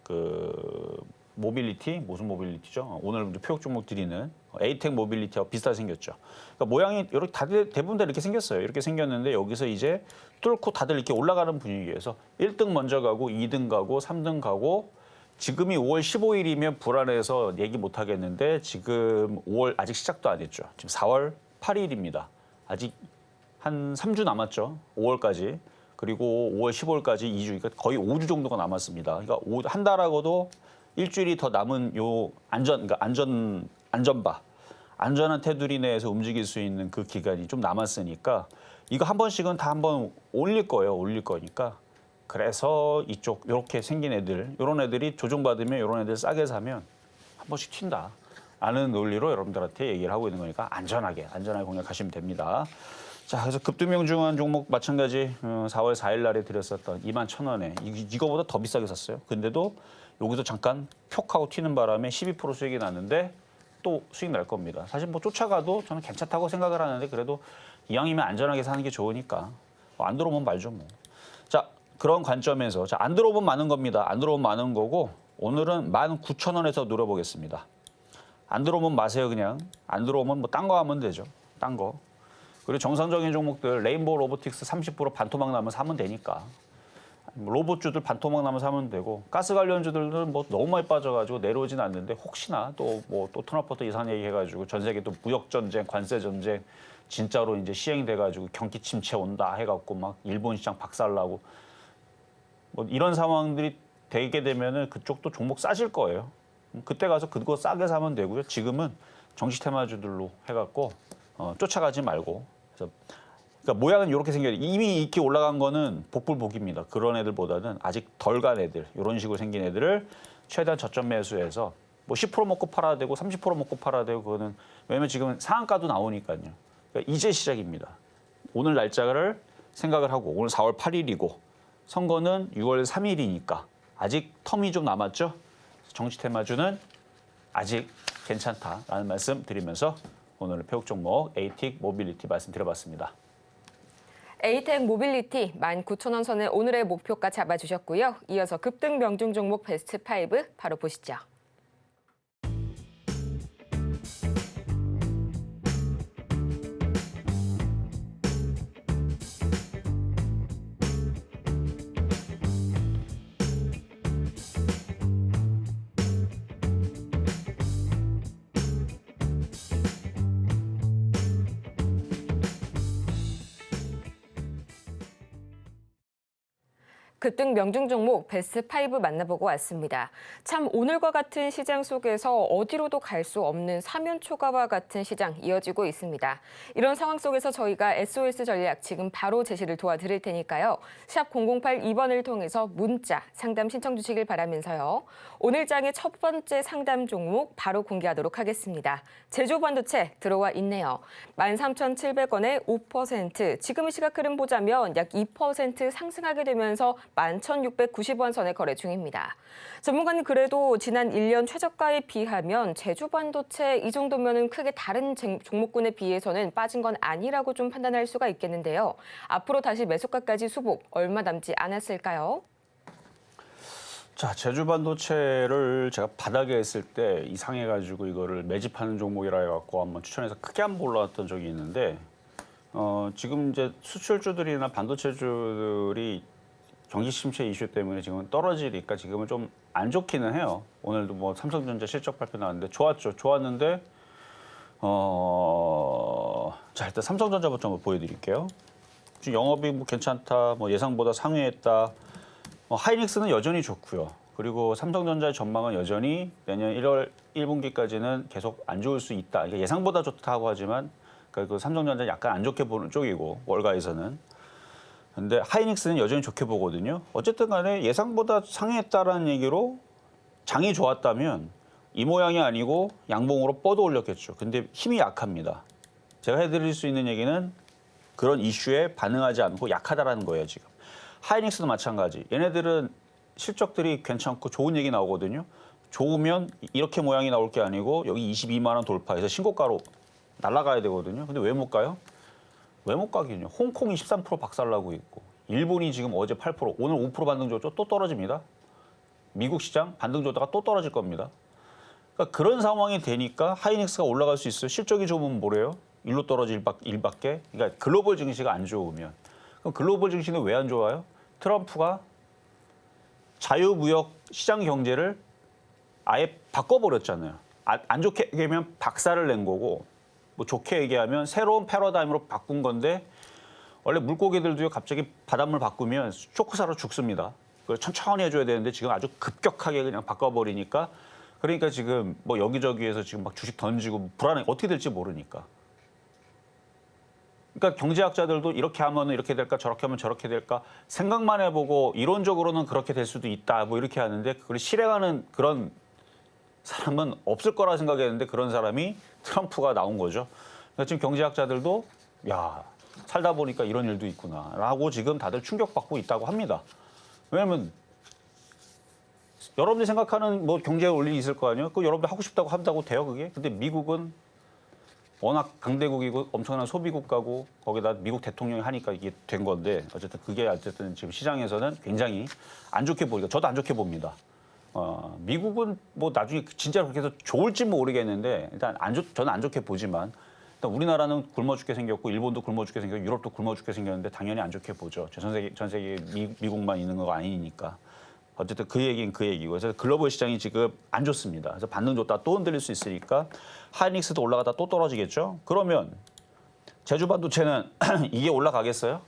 그 모빌리티 무슨 모빌리티죠? 오늘 표적 종목 드리는 에이텍 모빌리티하고 비슷하게 생겼죠. 그러니까 모양이 이렇게 다들 대부분 다 이렇게 생겼어요. 이렇게 생겼는데 여기서 이제 뚫고 다들 이렇게 올라가는 분위기에서 1등 먼저 가고 2등 가고 3등 가고 지금이 5월 15일이면 불안해서 얘기 못 하겠는데 지금 5월 아직 시작도 안 했죠. 지금 4월 8일입니다. 아직 한 3주 남았죠. 5월까지. 그리고 5월 15일까지 2주, 그러니까 거의 5주 정도가 남았습니다. 그러니까 한 달하고도 일주일이 더 남은 요 그러니까 안전한 테두리 내에서 움직일 수 있는 그 기간이 좀 남았으니까 이거 한 번씩은 다 한번 올릴 거예요. 올릴 거니까. 그래서 이쪽 이렇게 생긴 애들, 이런 애들이 조정받으면 이런 애들 싸게 사면 한 번씩 튄다. 라는 논리로 여러분들한테 얘기를 하고 있는 거니까 안전하게 공략하시면 됩니다. 자, 그래서 급등명중한 종목 마찬가지 4월 4일 날에 드렸었던 21,000원에 이거보다 더 비싸게 샀어요. 근데도 여기서 잠깐 푹하고 튀는 바람에 12% 수익이 났는데 또 수익 날 겁니다. 사실 뭐 쫓아가도 저는 괜찮다고 생각을 하는데 그래도 이왕이면 안전하게 사는 게 좋으니까 안 들어오면 말죠 뭐. 자, 그런 관점에서 자, 안 들어오면 많은 겁니다. 안 들어오면 많은 거고 오늘은 19,000원에서 노려보겠습니다. 안 들어오면 마세요 그냥. 안 들어오면 뭐 딴 거 하면 되죠. 딴 거. 그리고 정상적인 종목들 레인보우 로보틱스 30% 반토막 나면 사면 되니까. 로봇주들 반토막 나면 사면 되고 가스 관련주들은 뭐 너무 많이 빠져가지고 내려오진 않는데 혹시나 또 트럼프도 이상한 얘기 해가지고 전 세계 또 무역 전쟁, 관세 전쟁 진짜로 이제 시행돼가지고 경기 침체 온다 해갖고 막 일본 시장 박살나고 뭐 이런 상황들이 되게 되면은 그쪽도 종목 싸질 거예요. 그때 가서 그거 싸게 사면 되고요. 지금은 정시 테마주들로 해갖고 쫓아가지 말고. 그래서 그러니까 모양은 이렇게 생겨요. 이미 이렇게 올라간 거는 복불복입니다. 그런 애들보다는 아직 덜 간 애들, 이런 식으로 생긴 애들을 최대한 저점 매수해서 뭐 10% 먹고 팔아야 되고 30% 먹고 팔아야 되고 그거는 왜냐면 지금 상한가도 나오니까요. 그러니까 이제 시작입니다. 오늘 날짜를 생각을 하고 오늘 4월 8일이고 선거는 6월 3일이니까 아직 텀이 좀 남았죠. 정치 테마주는 아직 괜찮다라는 말씀 드리면서 오늘 표적 종목 에이틱 모빌리티 말씀드려봤습니다. 에이텍 모빌리티 19,000원 선을 오늘의 목표가 잡아주셨고요. 이어서 급등 명중 종목 베스트 5 바로 보시죠. 급등 명중 종목 베스트 5 만나보고 왔습니다. 참 오늘과 같은 시장 속에서 어디로도 갈 수 없는 사면초가와 같은 시장 이어지고 있습니다. 이런 상황 속에서 저희가 SOS 전략 지금 바로 제시를 도와드릴 테니까요. 샵 008-2번을 통해서 문자 상담 신청 주시길 바라면서요. 오늘 장의 첫 번째 상담 종목 바로 공개하도록 하겠습니다. 제조반도체 들어와 있네요. 13,700원에 5%, 지금 시각 흐름 보자면 약 2% 상승하게 되면서 11,690원 선에 거래 중입니다. 전문가는 그래도 지난 1년 최저가에 비하면 제조반도체 이 정도면은 크게 다른 종목군에 비해서는 빠진 건 아니라고 좀 판단할 수가 있겠는데요. 앞으로 다시 매수가까지 수복 얼마 남지 않았을까요? 자, 제주반도체를 제가 바닥에 했을 때 이상해가지고 이거를 매집하는 종목이라 해갖고 한번 추천해서 크게 한번 올라왔던 적이 있는데 지금 이제 수출주들이나 반도체주들이 경기 침체 이슈 때문에 지금 떨어지니까 지금은 좀 안 좋기는 해요. 오늘도 뭐 삼성전자 실적 발표 나왔는데 좋았죠. 좋았는데 자, 일단 삼성전자부터 한번 보여드릴게요. 지금 영업이 뭐 괜찮다, 뭐 예상보다 상회했다. 하이닉스는 여전히 좋고요. 그리고 삼성전자의 전망은 여전히 내년 1월 1분기까지는 계속 안 좋을 수 있다. 그러니까 예상보다 좋다고 하지만 그러니까 그 삼성전자는 약간 안 좋게 보는 쪽이고 월가에서는. 근데 하이닉스는 여전히 좋게 보거든요. 어쨌든 간에 예상보다 상회했다라는 얘기로 장이 좋았다면 이 모양이 아니고 양봉으로 뻗어 올렸겠죠. 근데 힘이 약합니다. 제가 해드릴 수 있는 얘기는 그런 이슈에 반응하지 않고 약하다라는 거예요, 지금. 하이닉스도 마찬가지. 얘네들은 실적들이 괜찮고 좋은 얘기 나오거든요. 좋으면 이렇게 모양이 나올 게 아니고 여기 22만 원 돌파해서 신고가로 날아가야 되거든요. 근데 왜 못 가요? 왜 못 가긴요. 홍콩이 13% 박살나고 있고 일본이 지금 어제 8%, 오늘 5% 반등 줬죠. 또 떨어집니다. 미국 시장 반등 줬다가 또 떨어질 겁니다. 그러니까 그런 상황이 되니까 하이닉스가 올라갈 수 있어요. 실적이 좋으면 뭐래요? 일로 떨어질 일밖에. 그러니까 글로벌 증시가 안 좋으면. 그럼 글로벌 증시는 왜 안 좋아요? 트럼프가 자유무역 시장 경제를 아예 바꿔버렸잖아요. 안 좋게 얘기하면 박살을 낸 거고 뭐 좋게 얘기하면 새로운 패러다임으로 바꾼 건데 원래 물고기들도요 갑자기 바닷물 바꾸면 쇼크 사러 죽습니다. 그걸 천천히 해줘야 되는데 지금 아주 급격하게 그냥 바꿔버리니까 그러니까 지금 뭐 여기저기에서 지금 막 주식 던지고 불안해 어떻게 될지 모르니까. 그러니까 경제학자들도 이렇게 하면 이렇게 될까 저렇게 하면 저렇게 될까 생각만 해보고 이론적으로는 그렇게 될 수도 있다 뭐 이렇게 하는데 그걸 실행하는 그런 사람은 없을 거라 생각했는데 그런 사람이 트럼프가 나온 거죠. 그러니까 지금 경제학자들도 야 살다 보니까 이런 일도 있구나라고 지금 다들 충격받고 있다고 합니다. 왜냐하면 여러분들이 생각하는 뭐 경제 원리 있을 거 아니에요? 그 여러분들 하고 싶다고 한다고 돼요 그게? 근데 미국은 워낙 강대국이고 엄청난 소비 국가고 거기다 미국 대통령이 하니까 이게 된 건데 어쨌든 지금 시장에서는 굉장히 안 좋게 보니까 저도 안 좋게 봅니다. 미국은 뭐 나중에 진짜 그렇게 해서 좋을지 모르겠는데 일단 저는 안 좋게 보지만 일단 우리나라는 굶어 죽게 생겼고 일본도 굶어 죽게 생겼고 유럽도 굶어 죽게 생겼는데 당연히 안 좋게 보죠. 전 세계 미국만 있는 거 아니니까. 어쨌든 그 얘기는 그 얘기고 그래서 글로벌 시장이 지금 안 좋습니다. 그래서 반등 줬다 또 흔들릴 수 있으니까 하이닉스도 올라가다 또 떨어지겠죠. 그러면 제주 반도체는 이게 올라가겠어요?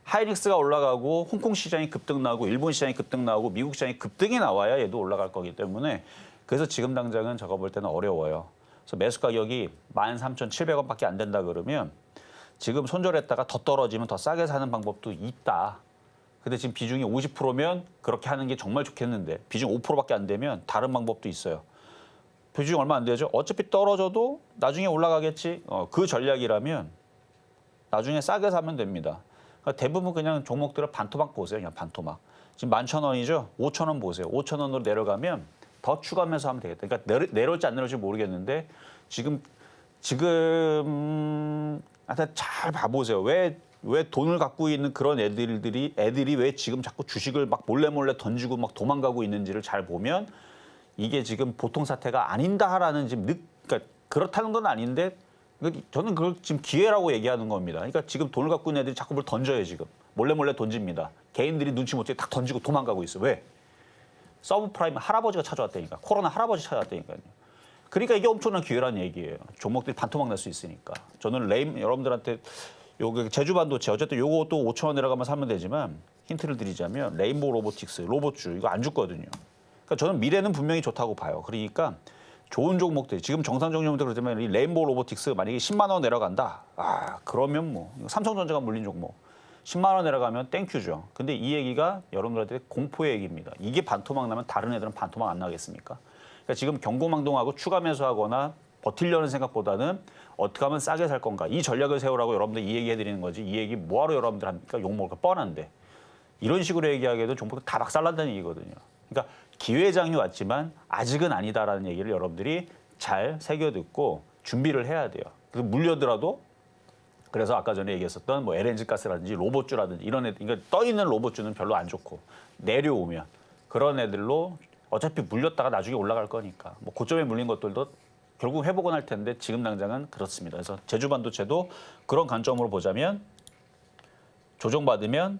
하이닉스가 올라가고 홍콩 시장이 급등 나고 일본 시장이 급등 나고 미국 시장이 급등이 나와야 얘도 올라갈 거기 때문에 그래서 지금 당장은 저거 볼 때는 어려워요. 그래서 매수 가격이 13,700원밖에 안 된다 그러면 지금 손절했다가 더 떨어지면 더 싸게 사는 방법도 있다. 근데 지금 비중이 50%면 그렇게 하는 게 정말 좋겠는데 비중 5%밖에 안 되면 다른 방법도 있어요. 비중 얼마 안 되죠? 어차피 떨어져도 나중에 올라가겠지. 그 전략이라면 나중에 싸게 사면 됩니다. 그러니까 대부분 그냥 종목들을 반토막 보세요. 그냥 반토막. 지금 11,000원이죠? 5,000원 보세요. 5,000원으로 내려가면 더 추가하면서 하면 되겠다. 그러니까 내려올지 안 내려올지 모르겠는데 지금 하여튼 잘 봐보세요. 왜 돈을 갖고 있는 그런 애들이 왜 지금 자꾸 주식을 막 몰래 던지고 막 도망가고 있는지를 잘 보면 이게 지금 보통 사태가 아닌다라는 지금 그러니까 그렇다는 건 아닌데 저는 그걸 지금 기회라고 얘기하는 겁니다. 그러니까 지금 돈을 갖고 있는 애들이 자꾸 뭘 던져요 지금 몰래 던집니다. 개인들이 눈치 못 채고 딱 던지고 도망가고 있어. 왜? 서브프라임 할아버지가 찾아왔다니까. 코로나 할아버지 찾아왔다니까요. 그러니까 이게 엄청난 기회라는 얘기예요. 종목들이 반토막 날 수 있으니까. 저는 여러분들한테 요게 제주 반도체 어쨌든 요것도 5,000원 내려가면 사면 되지만 힌트를 드리자면 레인보우 로보틱스 로봇주 이거 안 죽거든요. 그러니까 저는 미래는 분명히 좋다고 봐요. 그러니까 좋은 종목들 지금 정상 종목들 그러면 이 레인보우 로보틱스 만약에 10만 원 내려간다. 그러면 뭐 삼성전자가 물린 종목 10만 원 내려가면 땡큐죠. 근데 이 얘기가 여러분들한테 공포의 얘기입니다. 이게 반토막 나면 다른 애들은 반토막 안 나겠습니까? 그러니까 지금 경고망동하고 추가 매수하거나 버틸려는 생각보다는 어떻게 하면 싸게 살 건가. 이 전략을 세우라고 여러분들 이 얘기 해드리는 거지. 이 얘기 뭐하러 여러분들 합니까? 욕먹을 거 뻔한데. 이런 식으로 얘기하기에도 종목들 다 박살난다는 얘기거든요. 그러니까 기회장이 왔지만 아직은 아니다라는 얘기를 여러분들이 잘 새겨듣고 준비를 해야 돼요. 그래서 물려더라도 그래서 아까 전에 얘기했었던 뭐 LNG 가스라든지 로봇주라든지 이런 애들, 그러니까 떠 있는 로봇주는 별로 안 좋고 내려오면 그런 애들로 어차피 물렸다가 나중에 올라갈 거니까 뭐 고점에 물린 것들도 결국 회복은 할 텐데 지금 당장은 그렇습니다. 그래서 제주 반도체도 그런 관점으로 보자면 조정받으면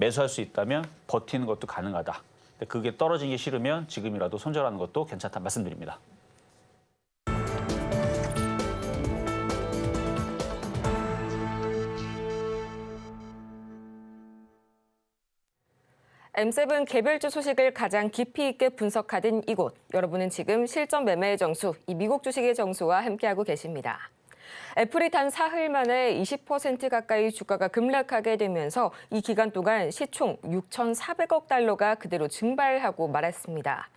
매수할 수 있다면 버티는 것도 가능하다. 근데 그게 떨어지기 싫으면 지금이라도 손절하는 것도 괜찮다 말씀드립니다. M7 개별주 소식을 가장 깊이 있게 분석하던 이곳. 여러분은 지금 실전 매매의 정수, 이 미국 주식의 정수와 함께하고 계십니다. 애플이 단 사흘 만에 20% 가까이 주가가 급락하게 되면서 이 기간 동안 시총 6,400억 달러가 그대로 증발하고 말았습니다.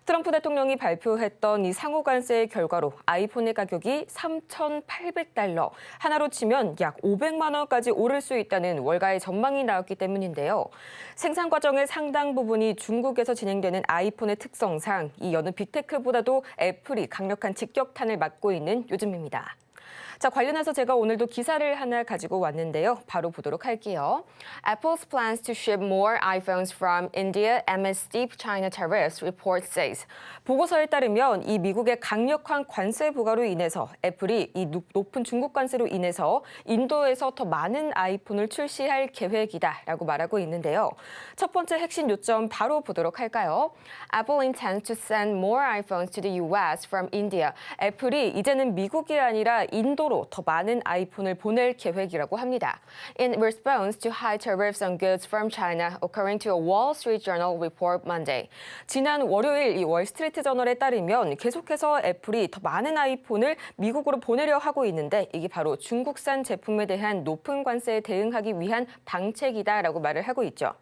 트럼프 대통령이 발표했던 이 상호 관세의 결과로 아이폰의 가격이 3,800달러, 하나로 치면 약 500만 원까지 오를 수 있다는 월가의 전망이 나왔기 때문인데요. 생산 과정의 상당 부분이 중국에서 진행되는 아이폰의 특성상 이 여느 빅테크보다도 애플이 강력한 직격탄을 맞고 있는 요즘입니다. 자, 관련해서 제가 오늘도 기사를 하나 가지고 왔는데요. 바로 보도록 할게요. Apple's plans to ship more iPhones from India amid steep China tariffs, report says. 보고서에 따르면 이 미국의 강력한 관세 부과로 인해서 애플이 이 높은 중국 관세로 인해서 인도에서 더 많은 아이폰을 출시할 계획이다라고 말하고 있는데요. 첫 번째 핵심 요점 바로 보도록 할까요? Apple intends to send more iPhones to the US from India. 애플이 이제는 미국이 아니라 인도로 더 많은 아이폰을 보낼 계획이라고 합니다. In response to high tariffs on goods from China, according to a Wall Street Journal report Monday. 지난 월요일 이 월스트리트 저널에 따르면 계속해서 애플이 더 많은 아이폰을 미국으로 보내려 하고 있는데 이게 바로 중국산 제품에 대한 높은 관세에 대응하기 위한 방책이다라고 말을 하고 있죠.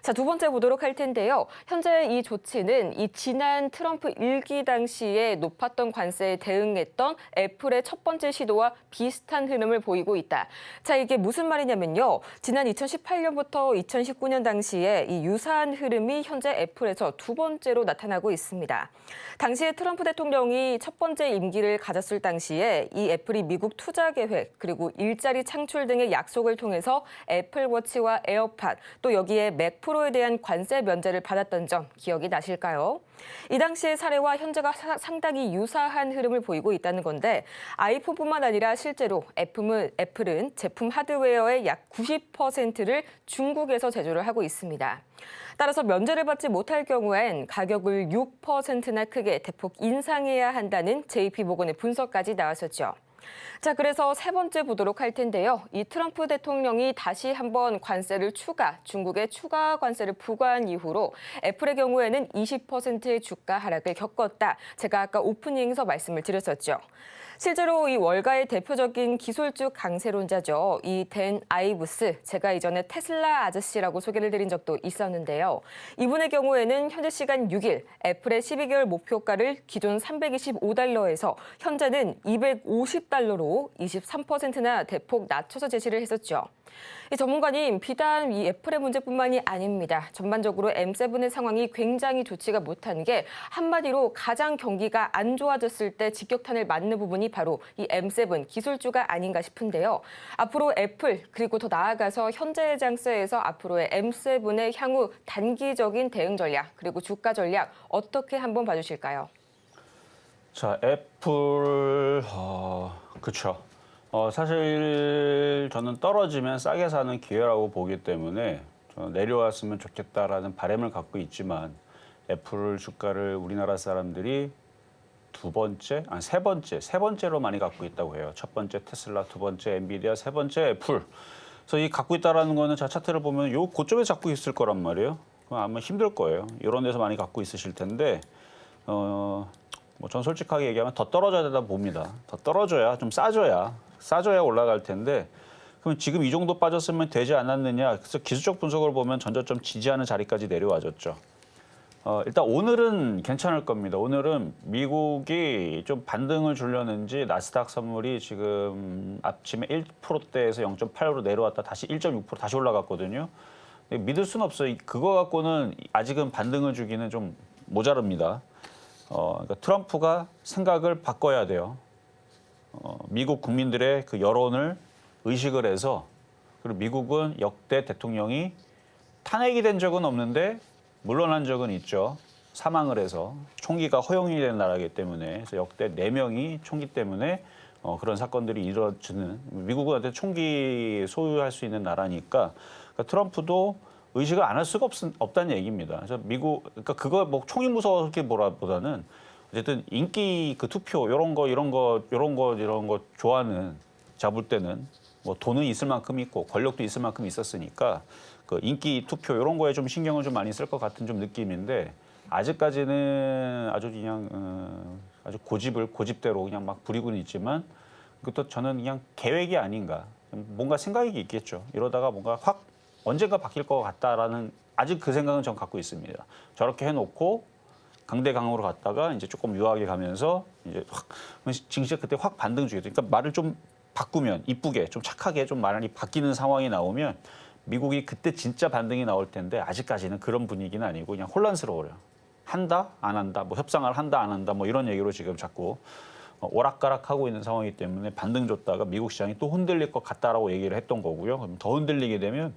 자, 두 번째 보도록 할 텐데요. 현재 이 조치는 이 지난 트럼프 일기 당시에 높았던 관세에 대응했던 애플의 첫 번째 시도와 비슷한 흐름을 보이고 있다. 자, 이게 무슨 말이냐면요. 지난 2018년부터 2019년 당시에 이 유사한 흐름이 현재 애플에서 두 번째로 나타나고 있습니다. 당시에 트럼프 대통령이 첫 번째 임기를 가졌을 당시에 이 애플이 미국 투자 계획 그리고 일자리 창출 등의 약속을 통해서 애플워치와 에어팟 또 여기에 맥 프로에 대한 관세 면제를 받았던 점 기억이 나실까요? 이 당시의 사례와 현재가 상당히 유사한 흐름을 보이고 있다는 건데 아이폰뿐만 아니라 실제로 애플은 제품 하드웨어의 약 90%를 중국에서 제조를 하고 있습니다. 따라서 면제를 받지 못할 경우엔 가격을 6%나 크게 대폭 인상해야 한다는 JP모건의 분석까지 나왔었죠. 자, 그래서 세 번째 보도록 할 텐데요. 이 트럼프 대통령이 다시 한번 중국에 추가 관세를 부과한 이후로 애플의 경우에는 20%의 주가 하락을 겪었다. 제가 아까 오프닝에서 말씀을 드렸었죠. 실제로 이 월가의 대표적인 기술주 강세론자죠. 이 댄 아이브스, 제가 이전에 테슬라 아저씨라고 소개를 드린 적도 있었는데요. 이분의 경우에는 현재 시간 6일 애플의 12개월 목표가를 기존 325달러에서 현재는 250달러로 23%나 대폭 낮춰서 제시를 했었죠. 이 전문가님, 비단 이 애플의 문제뿐만이 아닙니다. 전반적으로 M7의 상황이 굉장히 좋지가 못한 게 한마디로 가장 경기가 안 좋아졌을 때 직격탄을 맞는 부분이 바로 이 M7 기술주가 아닌가 싶은데요. 앞으로 애플 그리고 더 나아가서 현재의 장세에서 앞으로의 M7의 향후 단기적인 대응 전략 그리고 주가 전략 어떻게 한번 봐주실까요? 자, 애플 그렇죠. 사실 저는 떨어지면 싸게 사는 기회라고 보기 때문에 저는 내려왔으면 좋겠다라는 바람을 갖고 있지만 애플 주가를 우리나라 사람들이 세 번째로 많이 갖고 있다고 해요. 첫 번째 테슬라, 두 번째 엔비디아, 세 번째 애플. 그래서 이 갖고 있다라는 거는 자 차트를 보면 요 고점에 잡고 있을 거란 말이에요. 그럼 아마 힘들 거예요. 이런 데서 많이 갖고 있으실 텐데 전 솔직하게 얘기하면 더 떨어져야 되다 봅니다. 더 떨어져야 좀 싸져야 올라갈 텐데 그럼 지금 이 정도 빠졌으면 되지 않았느냐. 그래서 기술적 분석을 보면 전저점 지지하는 자리까지 내려와줬죠. 일단 오늘은 괜찮을 겁니다. 오늘은 미국이 좀 반등을 주려는지 나스닥 선물이 지금 아침에 1%대에서 0.8% 내려왔다 다시 1.6% 다시 올라갔거든요. 믿을 수는 없어요. 그거 갖고는 아직은 반등을 주기는 좀 모자릅니다. 그러니까 트럼프가 생각을 바꿔야 돼요. 미국 국민들의 그 여론을 의식을 해서 그리고 미국은 역대 대통령이 탄핵이 된 적은 없는데 물러난 적은 있죠. 사망을 해서 총기가 허용이 된 나라이기 때문에 그래서 역대 4명이 총기 때문에 그런 사건들이 이루어지는 미국은 총기 소유할 수 있는 나라니까 그러니까 트럼프도 의식을 안 할 수가 없다는 얘기입니다. 그래서 그러니까 그거 뭐 총이 무서워서 보다는 어쨌든 인기 그 투표 이런 거 좋아하는 잡을 때는 뭐 돈은 있을 만큼 있고 권력도 있을 만큼 있었으니까 그 인기 투표 이런 거에 좀 신경을 좀 많이 쓸 것 같은 좀 느낌인데 아직까지는 아주 그냥 아주 고집대로 그냥 막 부리고는 있지만 그것도 저는 그냥 계획이 아닌가. 뭔가 생각이 있겠죠. 이러다가 뭔가 확 언젠가 바뀔 것 같다라는 아직 그 생각은 전 갖고 있습니다. 저렇게 해놓고 강대강으로 갔다가 이제 조금 유하게 가면서 이제 확 진짜 그때 확 반등 주겠죠. 그러니까 말을 좀 바꾸면 이쁘게 좀 착하게 좀 말이 바뀌는 상황이 나오면 미국이 그때 진짜 반등이 나올 텐데 아직까지는 그런 분위기는 아니고 그냥 혼란스러워요. 한다 안 한다 뭐 협상을 한다 안 한다 뭐 이런 얘기로 지금 자꾸 오락가락하고 있는 상황이기 때문에 반등 줬다가 미국 시장이 또 흔들릴 것 같다라고 얘기를 했던 거고요. 그럼 더 흔들리게 되면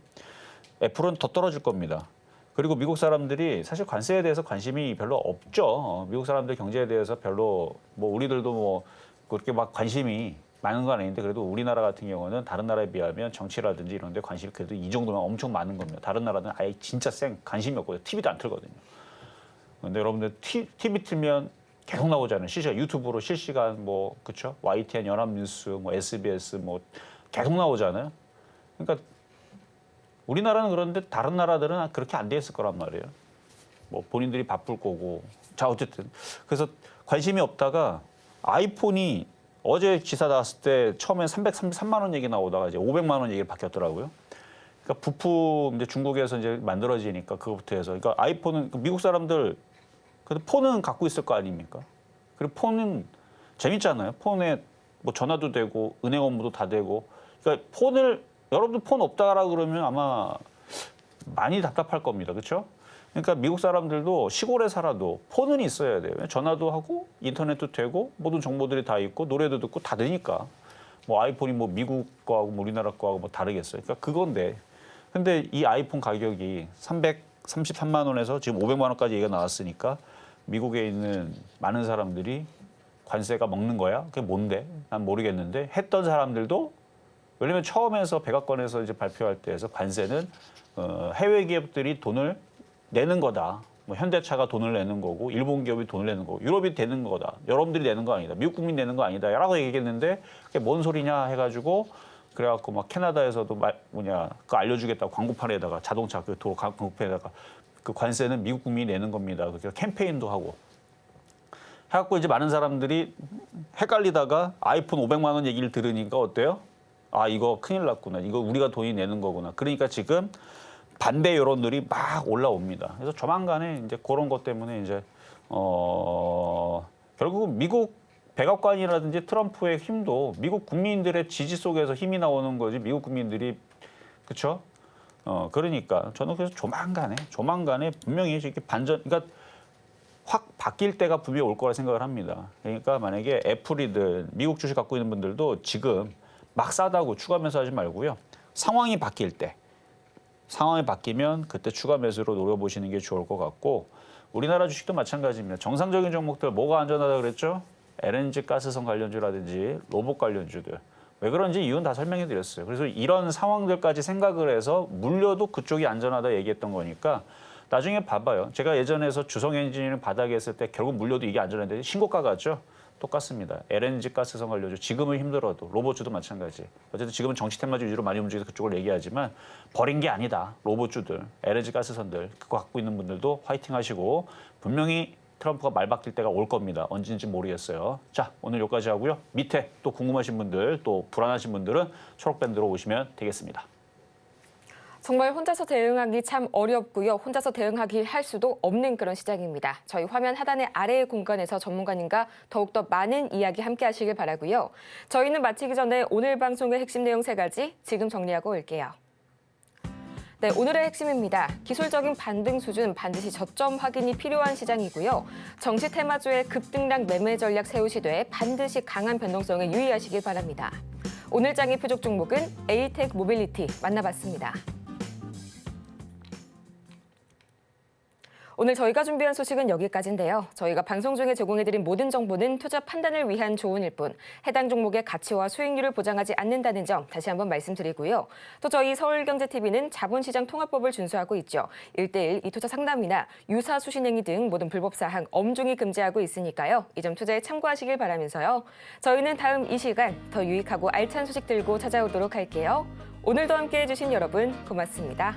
애플은 더 떨어질 겁니다. 그리고 미국 사람들이 사실 관세에 대해서 관심이 별로 없죠. 미국 사람들 경제에 대해서 별로 뭐 우리들도 뭐 그렇게 막 관심이 많은 건 아닌데 그래도 우리나라 같은 경우는 다른 나라에 비하면 정치라든지 이런 데 관심이 그래도 이 정도면 엄청 많은 겁니다. 다른 나라는 아예 진짜 관심이 없거든요. TV도 안 틀거든요. 근데 여러분들 TV 틀면 계속 나오잖아요. 실시간 유튜브로 실시간 뭐 그렇죠? YTN 연합뉴스 뭐 SBS 뭐 계속 나오잖아요. 그러니까 우리나라는 그런데 다른 나라들은 그렇게 안 돼 있을 거란 말이에요. 뭐 본인들이 바쁠 거고. 자 어쨌든 그래서 관심이 없다가 아이폰이 어제 기사 나왔을 때 처음엔 333만 원 얘기 나오다가 이제 500만 원 얘기를 바뀌었더라고요. 그러니까 부품 이제 중국에서 이제 만들어지니까 그거부터 해서 그러니까 아이폰은 미국 사람들 그래도 폰은 갖고 있을 거 아닙니까? 그리고 폰은 재밌잖아요. 폰에 뭐 전화도 되고 은행 업무도 다 되고. 그러니까 폰을 여러분들 폰 없다라 그러면 아마 많이 답답할 겁니다. 그렇죠? 그러니까 미국 사람들도 시골에 살아도 폰은 있어야 돼요. 전화도 하고 인터넷도 되고 모든 정보들이 다 있고 노래도 듣고 다 되니까. 뭐 아이폰이 뭐 미국 거하고 뭐 우리나라 거하고 뭐 다르겠어요. 그러니까 그건데. 근데 이 아이폰 가격이 333만 원에서 지금 500만 원까지 얘기가 나왔으니까 미국에 있는 많은 사람들이 관세가 먹는 거야? 그게 뭔데? 난 모르겠는데 했던 사람들도 왜냐면 처음에서 백악관에서 이제 발표할 때에서 관세는 해외 기업들이 돈을 내는 거다. 뭐 현대차가 돈을 내는 거고 일본 기업이 돈을 내는 거고 유럽이 되는 거다. 여러분들이 내는 거 아니다. 미국 국민 내는 거 아니다. 라고 얘기했는데 그게 뭔 소리냐 해가지고 그래갖고 막 캐나다에서도 그거 알려주겠다고 광고판에다가 자동차 그 도로 광고판에다가 그 관세는 미국 국민이 내는 겁니다. 그래서 캠페인도 하고 해갖고 이제 많은 사람들이 헷갈리다가 아이폰 500만 원 얘기를 들으니까 어때요? 아 이거 큰일 났구나. 이거 우리가 돈이 내는 거구나. 그러니까 지금 반대 여론들이 막 올라옵니다. 그래서 조만간에 이제 그런 것 때문에 이제 결국은 미국 백악관이라든지 트럼프의 힘도 미국 국민들의 지지 속에서 힘이 나오는 거지 미국 국민들이 그렇죠? 그러니까 저는 그래서 조만간에 분명히 이렇게 그러니까 확 바뀔 때가 분명히 올 거라 생각을 합니다. 그러니까 만약에 애플이든 미국 주식 갖고 있는 분들도 지금 막 싸다고 추가 매수하지 말고요. 상황이 바뀌면 그때 추가 매수로 노려보시는 게 좋을 것 같고 우리나라 주식도 마찬가지입니다. 정상적인 종목들 뭐가 안전하다 그랬죠? LNG 가스성 관련주라든지 로봇 관련주들. 왜 그런지 이유는 다 설명해 드렸어요. 그래서 이런 상황들까지 생각을 해서 물려도 그쪽이 안전하다 얘기했던 거니까 나중에 봐봐요. 제가 예전에서 주성 엔지니어링 바닥에 했을 때 결국 물려도 이게 안전한데 신고가 갔죠? 똑같습니다. LNG 가스성 관련주 지금은 힘들어도 로봇주도 마찬가지. 어쨌든 지금은 정치 테마주 위주로 많이 움직여서 그쪽을 얘기하지만 버린 게 아니다. 로봇주들, LNG 가스선들 그거 갖고 있는 분들도 화이팅 하시고 분명히 트럼프가 말 바뀔 때가 올 겁니다. 언제인지 모르겠어요. 자, 오늘 여기까지 하고요. 밑에 또 궁금하신 분들, 또 불안하신 분들은 초록밴드로 오시면 되겠습니다. 정말 혼자서 대응하기 참 어렵고요. 혼자서 대응하기 할 수도 없는 그런 시장입니다. 저희 화면 하단의 아래의 공간에서 전문가님과 더욱더 많은 이야기 함께 하시길 바라고요. 저희는 마치기 전에 오늘 방송의 핵심 내용 3가지 지금 정리하고 올게요. 네, 오늘의 핵심입니다. 기술적인 반등 수준 반드시 저점 확인이 필요한 시장이고요. 정시 테마주의 급등락 매매 전략 세우시되 반드시 강한 변동성에 유의하시길 바랍니다. 오늘 장의 표적 종목은 에이텍 모빌리티 만나봤습니다. 오늘 저희가 준비한 소식은 여기까지인데요. 저희가 방송 중에 제공해드린 모든 정보는 투자 판단을 위한 조언일 뿐 해당 종목의 가치와 수익률을 보장하지 않는다는 점 다시 한번 말씀드리고요. 또 저희 서울경제TV는 자본시장 통합법을 준수하고 있죠. 1:1 이투자 상담이나 유사 수신행위 등 모든 불법 사항 엄중히 금지하고 있으니까요. 이 점 투자에 참고하시길 바라면서요. 저희는 다음 이 시간 더 유익하고 알찬 소식 들고 찾아오도록 할게요. 오늘도 함께해 주신 여러분 고맙습니다.